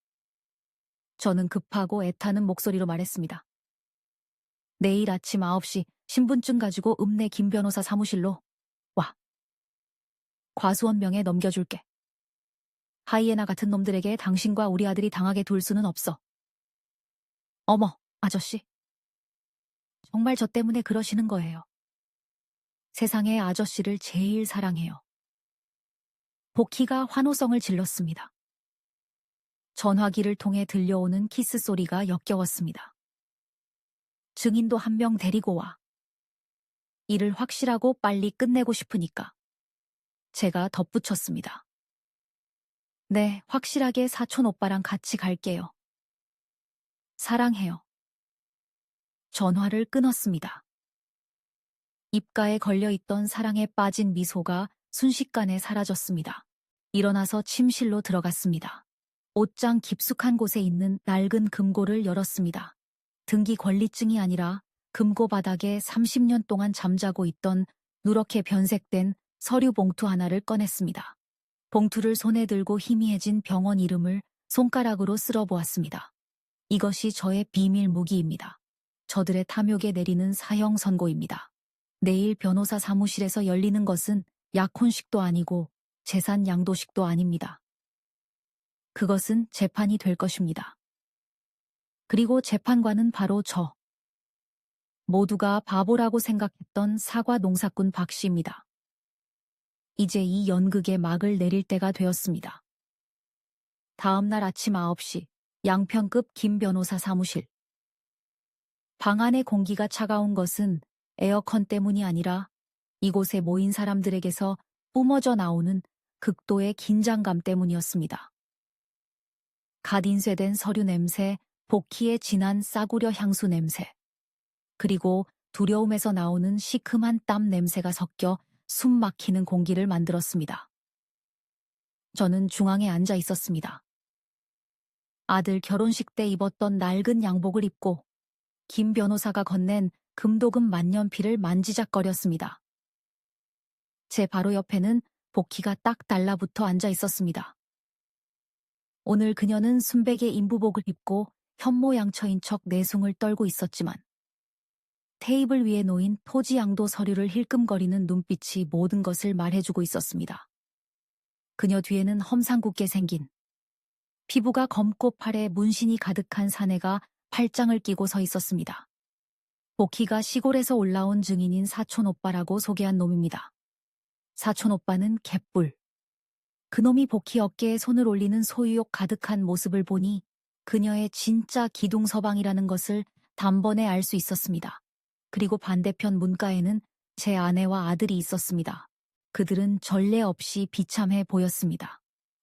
저는 급하고 애타는 목소리로 말했습니다. 내일 아침 9시 신분증 가지고 읍내 김 변호사 사무실로 와. 과수원명에 넘겨줄게. 하이에나 같은 놈들에게 당신과 우리 아들이 당하게 둘 수는 없어. 어머, 아저씨. 정말 저 때문에 그러시는 거예요. 세상에 아저씨를 제일 사랑해요. 복희가 환호성을 질렀습니다. 전화기를 통해 들려오는 키스 소리가 역겨웠습니다. 증인도 한 명 데리고 와. 일을 확실하고 빨리 끝내고 싶으니까. 제가 덧붙였습니다. 네, 확실하게 사촌 오빠랑 같이 갈게요. 사랑해요. 전화를 끊었습니다. 입가에 걸려있던 사랑에 빠진 미소가 순식간에 사라졌습니다. 일어나서 침실로 들어갔습니다. 옷장 깊숙한 곳에 있는 낡은 금고를 열었습니다. 등기 권리증이 아니라 금고 바닥에 30년 동안 잠자고 있던 누렇게 변색된 서류 봉투 하나를 꺼냈습니다. 봉투를 손에 들고 희미해진 병원 이름을 손가락으로 쓸어보았습니다. 이것이 저의 비밀 무기입니다. 저들의 탐욕에 내리는 사형 선고입니다. 내일 변호사 사무실에서 열리는 것은 약혼식도 아니고 재산 양도식도 아닙니다. 그것은 재판이 될 것입니다. 그리고 재판관은 바로 저. 모두가 바보라고 생각했던 사과 농사꾼 박 씨입니다. 이제 이 연극의 막을 내릴 때가 되었습니다. 다음 날 아침 9시 양평급 김 변호사 사무실. 방 안의 공기가 차가운 것은 에어컨 때문이 아니라 이곳에 모인 사람들에게서 뿜어져 나오는 극도의 긴장감 때문이었습니다. 갓 인쇄된 서류 냄새, 복희의 진한 싸구려 향수 냄새, 그리고 두려움에서 나오는 시큼한 땀 냄새가 섞여 숨 막히는 공기를 만들었습니다. 저는 중앙에 앉아 있었습니다. 아들 결혼식 때 입었던 낡은 양복을 입고 김 변호사가 건넨 금도금 만년필을 만지작거렸습니다. 제 바로 옆에는 복희가 딱 달라붙어 앉아 있었습니다. 오늘 그녀는 순백의 인부복을 입고 현모양처인 척 내숭을 떨고 있었지만 테이블 위에 놓인 토지양도 서류를 힐끔거리는 눈빛이 모든 것을 말해주고 있었습니다. 그녀 뒤에는 험상궂게 생긴 피부가 검고 팔에 문신이 가득한 사내가 팔짱을 끼고 서 있었습니다. 복희가 시골에서 올라온 증인인 사촌오빠라고 소개한 놈입니다. 사촌오빠는 갯불. 그놈이 복희 어깨에 손을 올리는 소유욕 가득한 모습을 보니 그녀의 진짜 기둥서방이라는 것을 단번에 알 수 있었습니다. 그리고 반대편 문가에는 제 아내와 아들이 있었습니다. 그들은 전례 없이 비참해 보였습니다.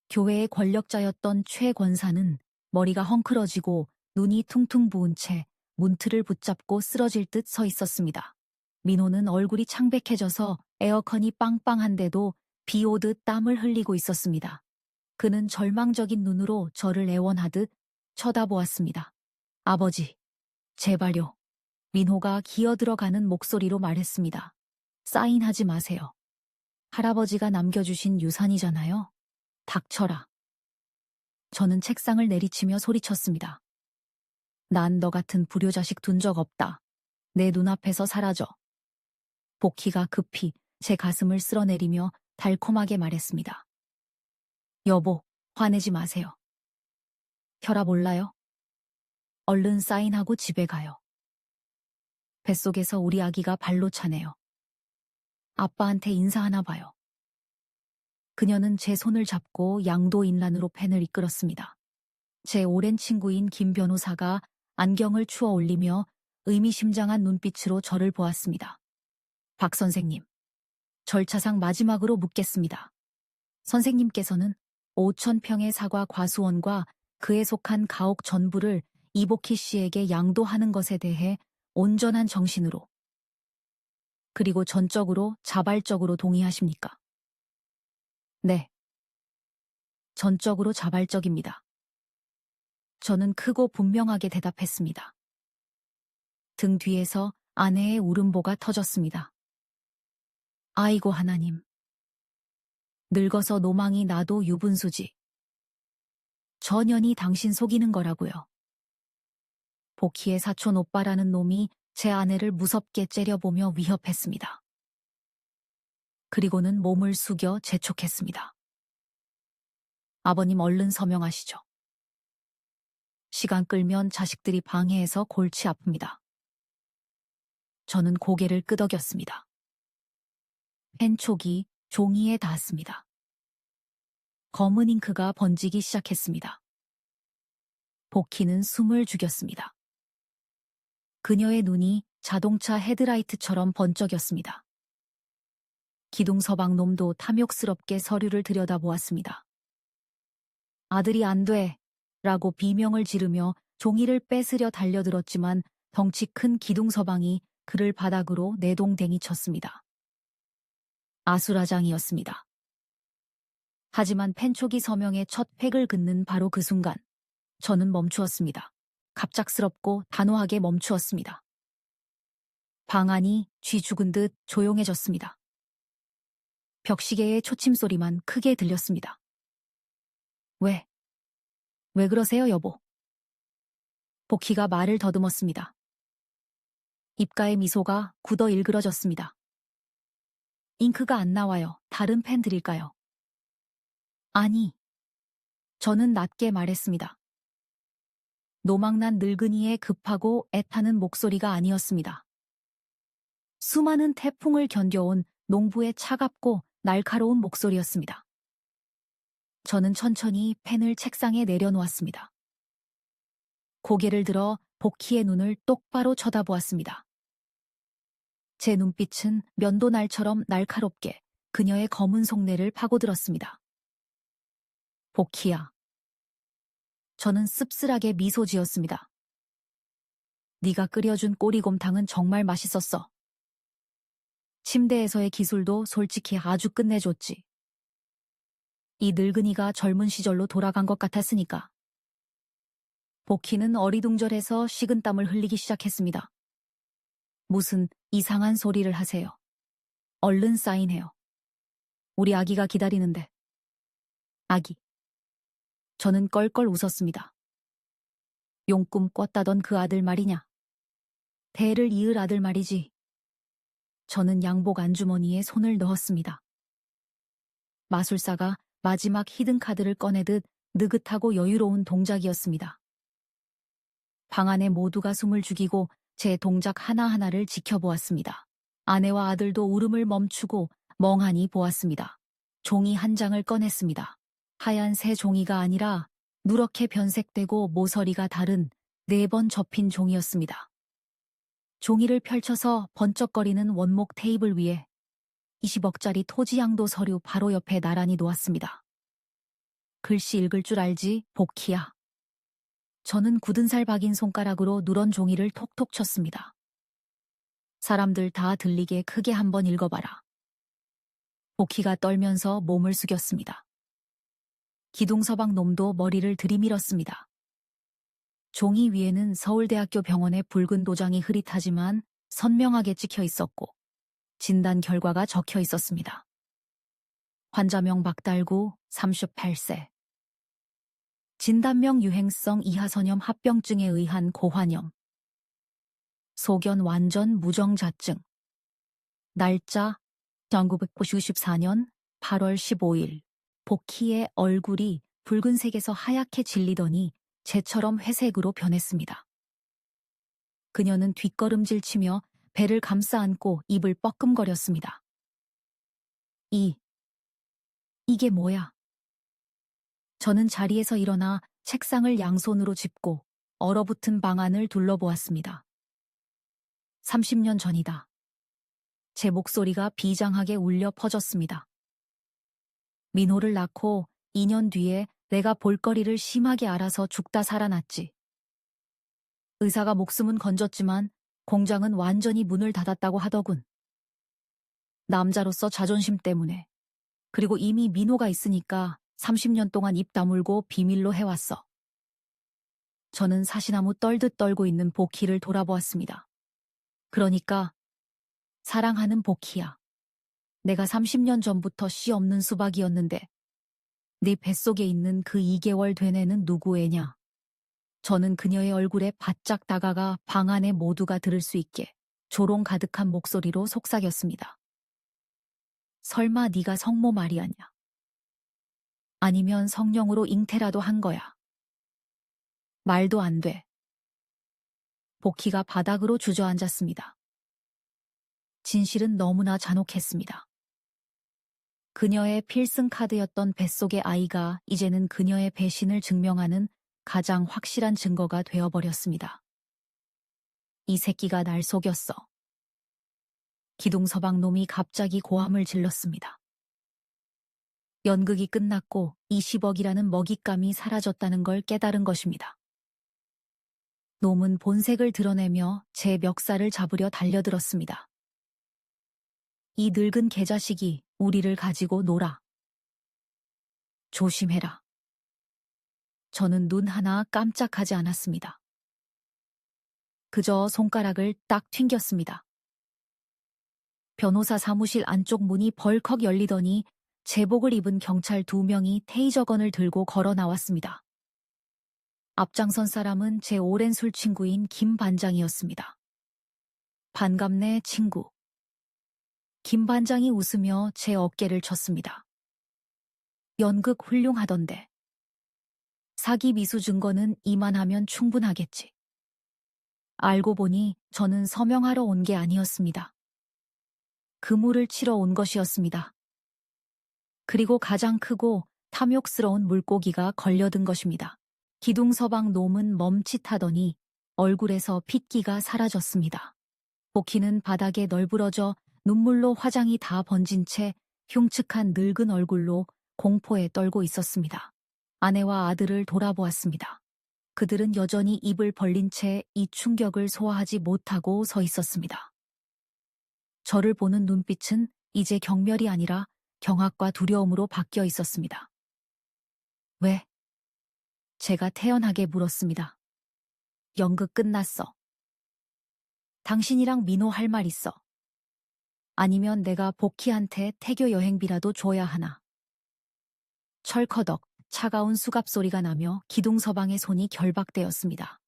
교회의 권력자였던 최 권사는 머리가 헝클어지고 눈이 퉁퉁 부은 채 문틀을 붙잡고 쓰러질 듯 서 있었습니다. 민호는 얼굴이 창백해져서 에어컨이 빵빵한데도 비 오듯 땀을 흘리고 있었습니다. 그는 절망적인 눈으로 저를 애원하듯 쳐다보았습니다. 아버지, 제발요. 민호가 기어들어가는 목소리로 말했습니다. 사인하지 마세요. 할아버지가 남겨주신 유산이잖아요. 닥쳐라. 저는 책상을 내리치며 소리쳤습니다. 난 너 같은 불효자식 둔 적 없다. 내 눈앞에서 사라져. 복희가 급히 제 가슴을 쓸어내리며 달콤하게 말했습니다. 여보, 화내지 마세요. 혈압 올라요? 얼른 사인하고 집에 가요. 뱃속에서 우리 아기가 발로 차네요. 아빠한테 인사하나 봐요. 그녀는 제 손을 잡고 양도 인란으로 펜을 이끌었습니다. 제 오랜 친구인 김 변호사가 안경을 추어 올리며 의미심장한 눈빛으로 저를 보았습니다. 박 선생님, 절차상 마지막으로 묻겠습니다. 선생님께서는 5,000평의 사과 과수원과 그에 속한 가옥 전부를 이복희 씨에게 양도하는 것에 대해 온전한 정신으로 그리고 전적으로 자발적으로 동의하십니까? 네. 전적으로 자발적입니다. 저는 크고 분명하게 대답했습니다. 등 뒤에서 아내의 울음보가 터졌습니다. 아이고 하나님. 늙어서 노망이 나도 유분수지. 전연이 당신 속이는 거라고요. 복희의 사촌 오빠라는 놈이 제 아내를 무섭게 째려보며 위협했습니다. 그리고는 몸을 숙여 재촉했습니다. 아버님 얼른 서명하시죠. 시간 끌면 자식들이 방해해서 골치 아픕니다. 저는 고개를 끄덕였습니다. 펜촉이 종이에 닿았습니다. 검은 잉크가 번지기 시작했습니다. 복희는 숨을 죽였습니다. 그녀의 눈이 자동차 헤드라이트처럼 번쩍였습니다. 기둥서방 놈도 탐욕스럽게 서류를 들여다보았습니다. 아들이 안 돼! 라고 비명을 지르며 종이를 뺏으려 달려들었지만 덩치 큰 기둥서방이 그를 바닥으로 내동댕이 쳤습니다. 아수라장이었습니다. 하지만 펜촉이 서명의 첫 획을 긋는 바로 그 순간 저는 멈추었습니다. 갑작스럽고 단호하게 멈추었습니다. 방 안이 쥐 죽은 듯 조용해졌습니다. 벽시계의 초침소리만 크게 들렸습니다. 왜 그러세요, 여보? 복희가 말을 더듬었습니다. 입가의 미소가 굳어 일그러졌습니다. 잉크가 안 나와요. 다른 펜 드릴까요? 아니. 저는 낮게 말했습니다. 노망난 늙은이의 급하고 애타는 목소리가 아니었습니다. 수많은 태풍을 견뎌온 농부의 차갑고 날카로운 목소리였습니다. 저는 천천히 펜을 책상에 내려놓았습니다. 고개를 들어 복희의 눈을 똑바로 쳐다보았습니다. 제 눈빛은 면도날처럼 날카롭게 그녀의 검은 속내를 파고들었습니다. 복희야. 저는 씁쓸하게 미소 지었습니다. 네가 끓여준 꼬리곰탕은 정말 맛있었어. 침대에서의 기술도 솔직히 아주 끝내줬지. 이 늙은이가 젊은 시절로 돌아간 것 같았으니까. 복희는 어리둥절해서 식은땀을 흘리기 시작했습니다. 무슨 이상한 소리를 하세요. 얼른 사인해요. 우리 아기가 기다리는데. 아기. 저는 껄껄 웃었습니다. 용꿈 꿨다던 그 아들 말이냐? 대를 이을 아들 말이지. 저는 양복 안주머니에 손을 넣었습니다. 마술사가 마지막 히든카드를 꺼내듯 느긋하고 여유로운 동작이었습니다. 방 안에 모두가 숨을 죽이고 제 동작 하나하나를 지켜보았습니다. 아내와 아들도 울음을 멈추고 멍하니 보았습니다. 종이 한 장을 꺼냈습니다. 하얀 새 종이가 아니라 누렇게 변색되고 모서리가 다른 4번 접힌 종이었습니다. 종이를 펼쳐서 번쩍거리는 원목 테이블 위에 20억짜리 토지양도 서류 바로 옆에 나란히 놓았습니다. 글씨 읽을 줄 알지, 복희야. 저는 굳은 살 박인 손가락으로 누런 종이를 톡톡 쳤습니다. 사람들 다 들리게 크게 한번 읽어봐라. 복희가 떨면서 몸을 숙였습니다. 기둥서방 놈도 머리를 들이밀었습니다. 종이 위에는 서울대학교 병원의 붉은 도장이 흐릿하지만 선명하게 찍혀 있었고 진단 결과가 적혀 있었습니다. 환자명 박달구 38세. 진단명 유행성 이하선염 합병증에 의한 고환염. 소견 완전 무정자증. 날짜 1994년 8월 15일. 복희의 얼굴이 붉은색에서 하얗게 질리더니 재처럼 회색으로 변했습니다. 그녀는 뒷걸음질 치며 배를 감싸 안고 입을 뻐끔거렸습니다. 이게 뭐야? 저는 자리에서 일어나 책상을 양손으로 짚고 얼어붙은 방 안을 둘러보았습니다. 30년 전이다. 제 목소리가 비장하게 울려 퍼졌습니다. 민호를 낳고 2년 뒤에 내가 볼거리를 심하게 알아서 죽다 살아났지. 의사가 목숨은 건졌지만 공장은 완전히 문을 닫았다고 하더군. 남자로서 자존심 때문에. 그리고 이미 민호가 있으니까 30년 동안 입 다물고 비밀로 해왔어. 저는 사시나무 떨듯 떨고 있는 복희를 돌아보았습니다. 그러니까 사랑하는 복희야. 내가 30년 전부터 씨 없는 수박이었는데 네 뱃속에 있는 그 2개월 된 애는 누구 애냐? 저는 그녀의 얼굴에 바짝 다가가 방 안에 모두가 들을 수 있게 조롱 가득한 목소리로 속삭였습니다. 설마 네가 성모 마리아냐? 아니면 성령으로 잉태라도 한 거야? 말도 안 돼. 복희가 바닥으로 주저앉았습니다. 진실은 너무나 잔혹했습니다. 그녀의 필승 카드였던 뱃속의 아이가 이제는 그녀의 배신을 증명하는 가장 확실한 증거가 되어버렸습니다. 이 새끼가 날 속였어. 기둥서방 놈이 갑자기 고함을 질렀습니다. 연극이 끝났고 20억이라는 먹잇감이 사라졌다는 걸 깨달은 것입니다. 놈은 본색을 드러내며 제 멱살을 잡으려 달려들었습니다. 이 늙은 개자식이 우리를 가지고 놀아. 조심해라. 저는 눈 하나 깜짝하지 않았습니다. 그저 손가락을 딱 튕겼습니다. 변호사 사무실 안쪽 문이 벌컥 열리더니 제복을 입은 경찰 2명이 테이저건을 들고 걸어 나왔습니다. 앞장선 사람은 제 오랜 술친구인 김 반장이었습니다. 반갑네, 친구. 김 반장이 웃으며 제 어깨를 쳤습니다. 연극 훌륭하던데. 사기 미수 증거는 이만하면 충분하겠지. 알고 보니 저는 서명하러 온 게 아니었습니다. 그물을 치러 온 것이었습니다. 그리고 가장 크고 탐욕스러운 물고기가 걸려든 것입니다. 기둥서방 놈은 멈칫하더니 얼굴에서 핏기가 사라졌습니다. 복희는 바닥에 널브러져 눈물로 화장이 다 번진 채 흉측한 늙은 얼굴로 공포에 떨고 있었습니다. 아내와 아들을 돌아보았습니다. 그들은 여전히 입을 벌린 채 이 충격을 소화하지 못하고 서 있었습니다. 저를 보는 눈빛은 이제 경멸이 아니라 경악과 두려움으로 바뀌어 있었습니다. 왜? 제가 태연하게 물었습니다. 연극 끝났어. 당신이랑 민호 할 말 있어. 아니면 내가 복희한테 태교 여행비라도 줘야 하나. 철커덕 차가운 수갑 소리가 나며 기둥서방의 손이 결박되었습니다.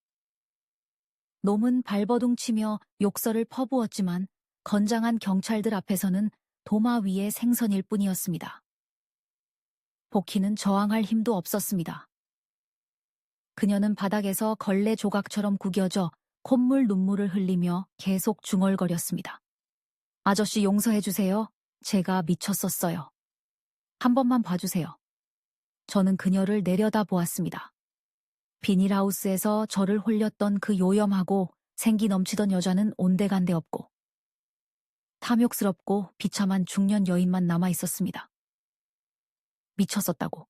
놈은 발버둥치며 욕설을 퍼부었지만 건장한 경찰들 앞에서는 도마 위의 생선일 뿐이었습니다. 복희는 저항할 힘도 없었습니다. 그녀는 바닥에서 걸레 조각처럼 구겨져 콧물 눈물을 흘리며 계속 중얼거렸습니다. 아저씨 용서해주세요. 제가 미쳤었어요. 한 번만 봐주세요. 저는 그녀를 내려다 보았습니다. 비닐하우스에서 저를 홀렸던 그 요염하고 생기 넘치던 여자는 온데간데 없고 탐욕스럽고 비참한 중년 여인만 남아 있었습니다. 미쳤었다고.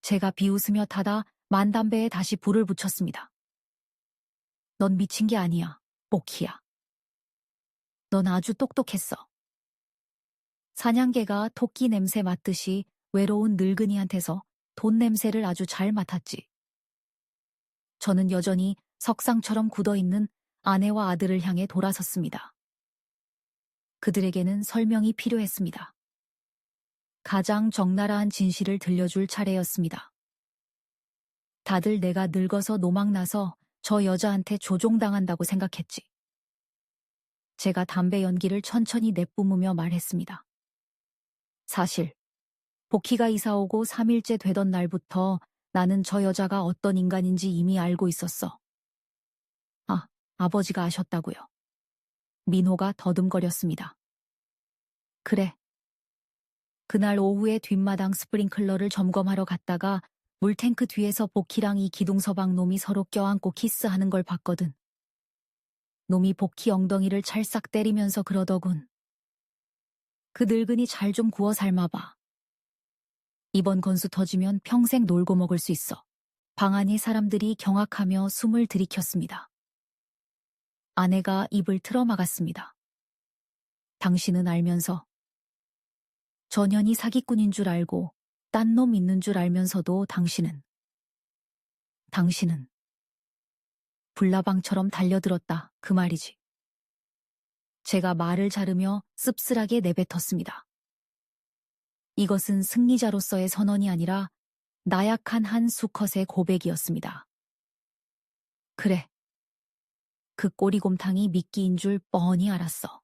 제가 비웃으며 타다 만담배에 다시 불을 붙였습니다. 넌 미친 게 아니야, 복희야. 넌 아주 똑똑했어. 사냥개가 토끼 냄새 맡듯이 외로운 늙은이한테서 돈 냄새를 아주 잘 맡았지. 저는 여전히 석상처럼 굳어있는 아내와 아들을 향해 돌아섰습니다. 그들에게는 설명이 필요했습니다. 가장 적나라한 진실을 들려줄 차례였습니다. 다들 내가 늙어서 노망나서 저 여자한테 조종당한다고 생각했지. 제가 담배 연기를 천천히 내뿜으며 말했습니다. 사실 복희가 이사오고 3일째 되던 날부터 나는 저 여자가 어떤 인간인지 이미 알고 있었어. 아, 아버지가 아셨다고요. 민호가 더듬거렸습니다. 그래. 그날 오후에 뒷마당 스프링클러를 점검하러 갔다가 물탱크 뒤에서 복희랑 이 기둥서방 놈이 서로 껴안고 키스하는 걸 봤거든. 놈이 복희 엉덩이를 찰싹 때리면서 그러더군. 그 늙은이 잘 좀 구워 삶아봐. 이번 건수 터지면 평생 놀고 먹을 수 있어. 방 안의 사람들이 경악하며 숨을 들이켰습니다. 아내가 입을 틀어막았습니다. 당신은 알면서 전현이 사기꾼인 줄 알고 딴 놈 있는 줄 알면서도 당신은 불나방처럼 달려들었다 그 말이지. 제가 말을 자르며 씁쓸하게 내뱉었습니다. 이것은 승리자로서의 선언이 아니라 나약한 한 수컷의 고백이었습니다. 그래. 그 꼬리곰탕이 미끼인 줄 뻔히 알았어.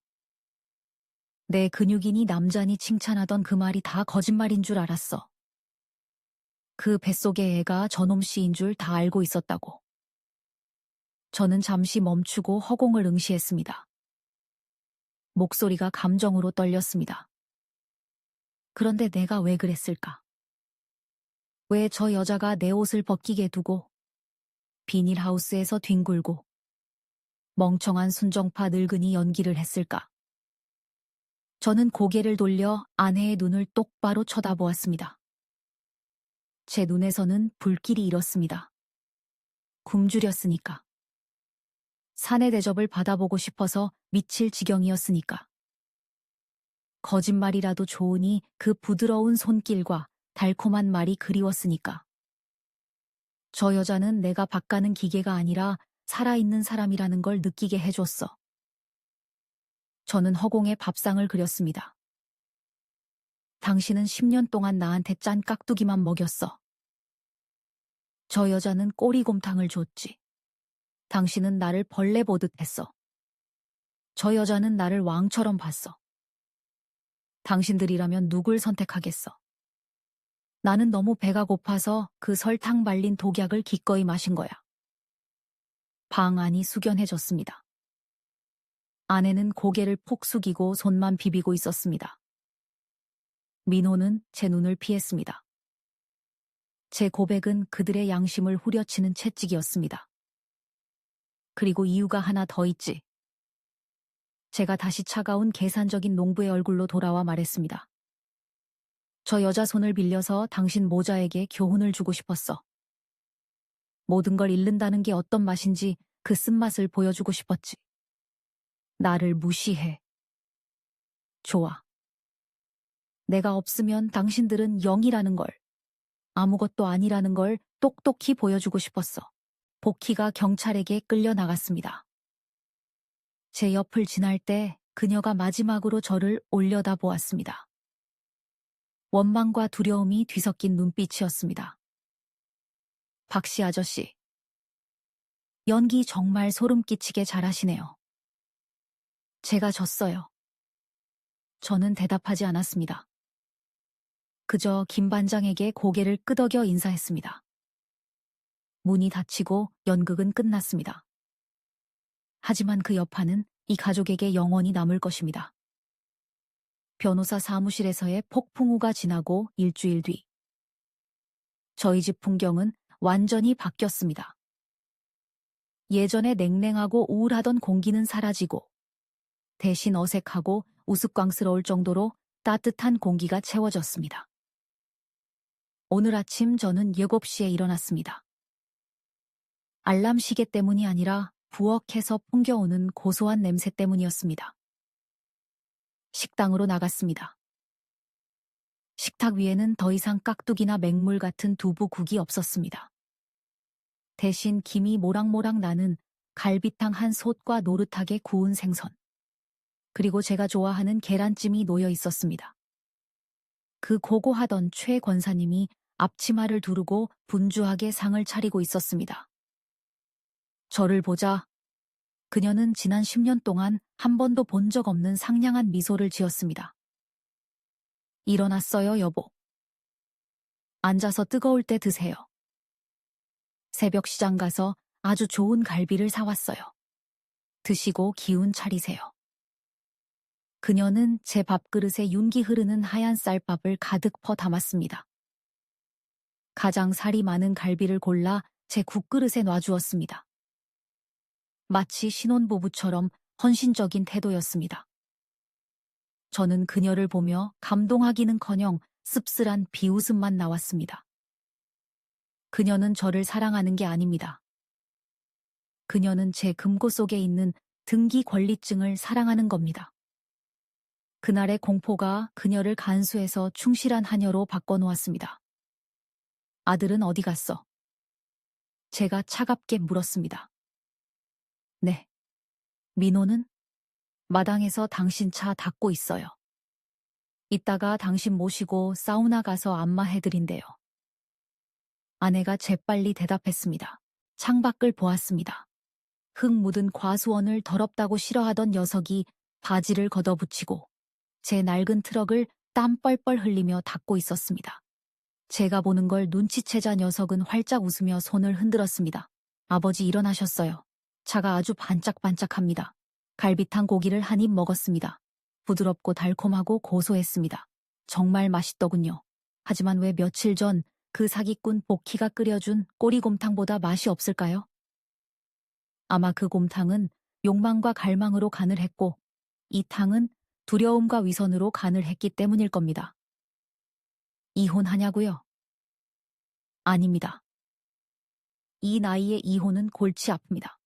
내 근육인이 남자니 칭찬하던 그 말이 다 거짓말인 줄 알았어. 그 뱃속의 애가 저놈 씨인 줄 다 알고 있었다고. 저는 잠시 멈추고 허공을 응시했습니다. 목소리가 감정으로 떨렸습니다. 그런데 내가 왜 그랬을까? 왜 저 여자가 내 옷을 벗기게 두고 비닐하우스에서 뒹굴고 멍청한 순정파 늙은이 연기를 했을까? 저는 고개를 돌려 아내의 눈을 똑바로 쳐다보았습니다. 제 눈에서는 불길이 일었습니다. 굶주렸으니까. 사내 대접을 받아보고 싶어서 미칠 지경이었으니까. 거짓말이라도 좋으니 그 부드러운 손길과 달콤한 말이 그리웠으니까. 저 여자는 내가 바가는 기계가 아니라 살아있는 사람이라는 걸 느끼게 해줬어. 저는 허공에 밥상을 그렸습니다. 당신은 10년 동안 나한테 짠 깍두기만 먹였어. 저 여자는 꼬리곰탕을 줬지. 당신은 나를 벌레 보듯 했어. 저 여자는 나를 왕처럼 봤어. 당신들이라면 누굴 선택하겠어. 나는 너무 배가 고파서 그 설탕 발린 독약을 기꺼이 마신 거야. 방 안이 숙연해졌습니다. 아내는 고개를 푹 숙이고 손만 비비고 있었습니다. 민호는 제 눈을 피했습니다. 제 고백은 그들의 양심을 후려치는 채찍이었습니다. 그리고 이유가 하나 더 있지. 제가 다시 차가운 계산적인 농부의 얼굴로 돌아와 말했습니다. 저 여자 손을 빌려서 당신 모자에게 교훈을 주고 싶었어. 모든 걸 잃는다는 게 어떤 맛인지 그 쓴맛을 보여주고 싶었지. 나를 무시해. 좋아. 내가 없으면 당신들은 0이라는 걸, 아무것도 아니라는 걸 똑똑히 보여주고 싶었어. 복희가 경찰에게 끌려나갔습니다. 제 옆을 지날 때 그녀가 마지막으로 저를 올려다 보았습니다. 원망과 두려움이 뒤섞인 눈빛이었습니다. 박씨 아저씨. 연기 정말 소름 끼치게 잘하시네요. 제가 졌어요. 저는 대답하지 않았습니다. 그저 김 반장에게 고개를 끄덕여 인사했습니다. 문이 닫히고 연극은 끝났습니다. 하지만 그 여파는 이 가족에게 영원히 남을 것입니다. 변호사 사무실에서의 폭풍우가 지나고 일주일 뒤, 저희 집 풍경은 완전히 바뀌었습니다. 예전에 냉랭하고 우울하던 공기는 사라지고 대신 어색하고 우스꽝스러울 정도로 따뜻한 공기가 채워졌습니다. 오늘 아침 저는 7시에 일어났습니다. 알람 시계 때문이 아니라 부엌에서 풍겨오는 고소한 냄새 때문이었습니다. 식당으로 나갔습니다. 식탁 위에는 더 이상 깍두기나 맹물 같은 두부국이 없었습니다. 대신 김이 모락모락 나는 갈비탕 한 솥과 노릇하게 구운 생선, 그리고 제가 좋아하는 계란찜이 놓여 있었습니다. 그 고고하던 최 권사님이 앞치마를 두르고 분주하게 상을 차리고 있었습니다. 저를 보자 그녀는 지난 10년 동안 한 번도 본 적 없는 상냥한 미소를 지었습니다. 일어났어요, 여보. 앉아서 뜨거울 때 드세요. 새벽 시장 가서 아주 좋은 갈비를 사왔어요. 드시고 기운 차리세요. 그녀는 제 밥그릇에 윤기 흐르는 하얀 쌀밥을 가득 퍼 담았습니다. 가장 살이 많은 갈비를 골라 제 국그릇에 놔주었습니다. 마치 신혼부부처럼 헌신적인 태도였습니다. 저는 그녀를 보며 감동하기는커녕 씁쓸한 비웃음만 나왔습니다. 그녀는 저를 사랑하는 게 아닙니다. 그녀는 제 금고 속에 있는 등기 권리증을 사랑하는 겁니다. 그날의 공포가 그녀를 간수해서 충실한 하녀로 바꿔놓았습니다. 아들은 어디 갔어? 제가 차갑게 물었습니다. 네. 민호는? 마당에서 당신 차 닦고 있어요. 이따가 당신 모시고 사우나 가서 안마해드린대요. 아내가 재빨리 대답했습니다. 창밖을 보았습니다. 흙 묻은 과수원을 더럽다고 싫어하던 녀석이 바지를 걷어붙이고 제 낡은 트럭을 땀 뻘뻘 흘리며 닦고 있었습니다. 제가 보는 걸 눈치채자 녀석은 활짝 웃으며 손을 흔들었습니다. 아버지 일어나셨어요. 차가 아주 반짝반짝합니다. 갈비탕 고기를 한 입 먹었습니다. 부드럽고 달콤하고 고소했습니다. 정말 맛있더군요. 하지만 왜 며칠 전 그 사기꾼 복희가 끓여준 꼬리곰탕보다 맛이 없을까요? 아마 그 곰탕은 욕망과 갈망으로 간을 했고 이 탕은 두려움과 위선으로 간을 했기 때문일 겁니다. 이혼하냐고요? 아닙니다. 이 나이에 이혼은 골치 아픕니다.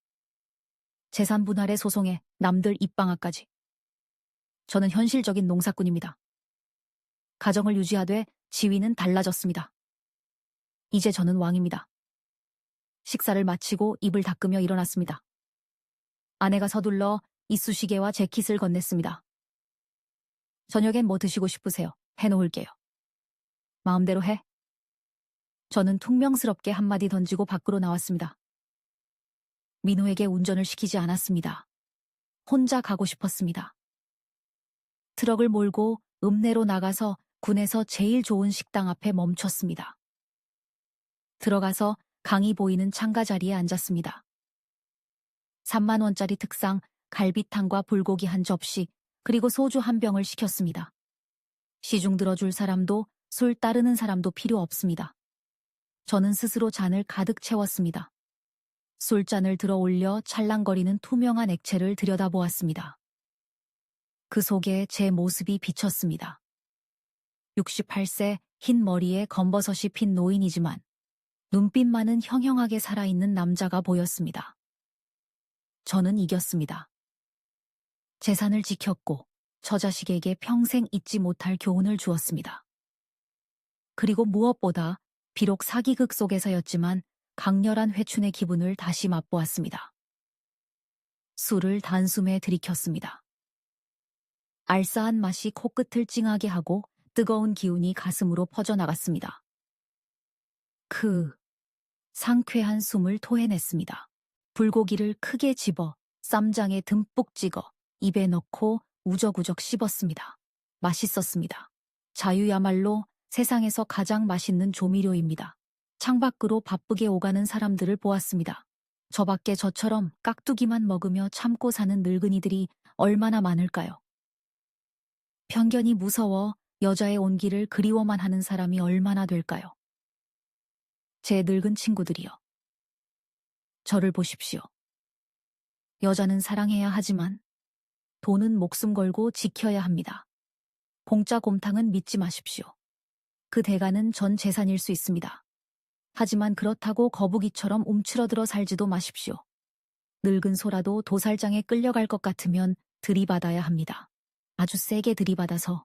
재산 분할에 소송에 남들 입방아까지. 저는 현실적인 농사꾼입니다. 가정을 유지하되 지위는 달라졌습니다. 이제 저는 왕입니다. 식사를 마치고 입을 닦으며 일어났습니다. 아내가 서둘러 이쑤시개와 재킷을 건넸습니다. 저녁엔 뭐 드시고 싶으세요? 해놓을게요. 마음대로 해. 저는 퉁명스럽게 한마디 던지고 밖으로 나왔습니다. 민호에게 운전을 시키지 않았습니다. 혼자 가고 싶었습니다. 트럭을 몰고 읍내로 나가서 군에서 제일 좋은 식당 앞에 멈췄습니다. 들어가서 강이 보이는 창가 자리에 앉았습니다. 3만 원짜리 특상 갈비탕과 불고기 한 접시 그리고 소주 한 병을 시켰습니다. 시중 들어줄 사람도 술 따르는 사람도 필요 없습니다. 저는 스스로 잔을 가득 채웠습니다. 술잔을 들어 올려 찰랑거리는 투명한 액체를 들여다보았습니다. 그 속에 제 모습이 비쳤습니다. 68세 흰 머리에 검버섯이 핀 노인이지만 눈빛만은 형형하게 살아있는 남자가 보였습니다. 저는 이겼습니다. 재산을 지켰고 저 자식에게 평생 잊지 못할 교훈을 주었습니다. 그리고 무엇보다 비록 사기극 속에서였지만 강렬한 회춘의 기분을 다시 맛보았습니다. 술을 단숨에 들이켰습니다. 알싸한 맛이 코끝을 찡하게 하고 뜨거운 기운이 가슴으로 퍼져나갔습니다. 상쾌한 숨을 토해냈습니다. 불고기를 크게 집어 쌈장에 듬뿍 찍어 입에 넣고 우적우적 씹었습니다. 맛있었습니다. 자유야말로 세상에서 가장 맛있는 조미료입니다. 창밖으로 바쁘게 오가는 사람들을 보았습니다. 저밖에 저처럼 깍두기만 먹으며 참고 사는 늙은이들이 얼마나 많을까요? 편견이 무서워 여자의 온기를 그리워만 하는 사람이 얼마나 될까요? 제 늙은 친구들이여. 저를 보십시오. 여자는 사랑해야 하지만 돈은 목숨 걸고 지켜야 합니다. 공짜 곰탕은 믿지 마십시오. 그 대가는 전 재산일 수 있습니다. 하지만 그렇다고 거북이처럼 움츠러들어 살지도 마십시오. 늙은 소라도 도살장에 끌려갈 것 같으면 들이받아야 합니다. 아주 세게 들이받아서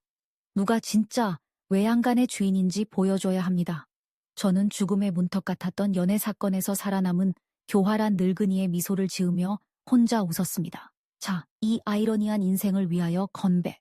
누가 진짜 외양간의 주인인지 보여줘야 합니다. 저는 죽음의 문턱 같았던 연애 사건에서 살아남은 교활한 늙은이의 미소를 지으며 혼자 웃었습니다. 자, 이 아이러니한 인생을 위하여 건배.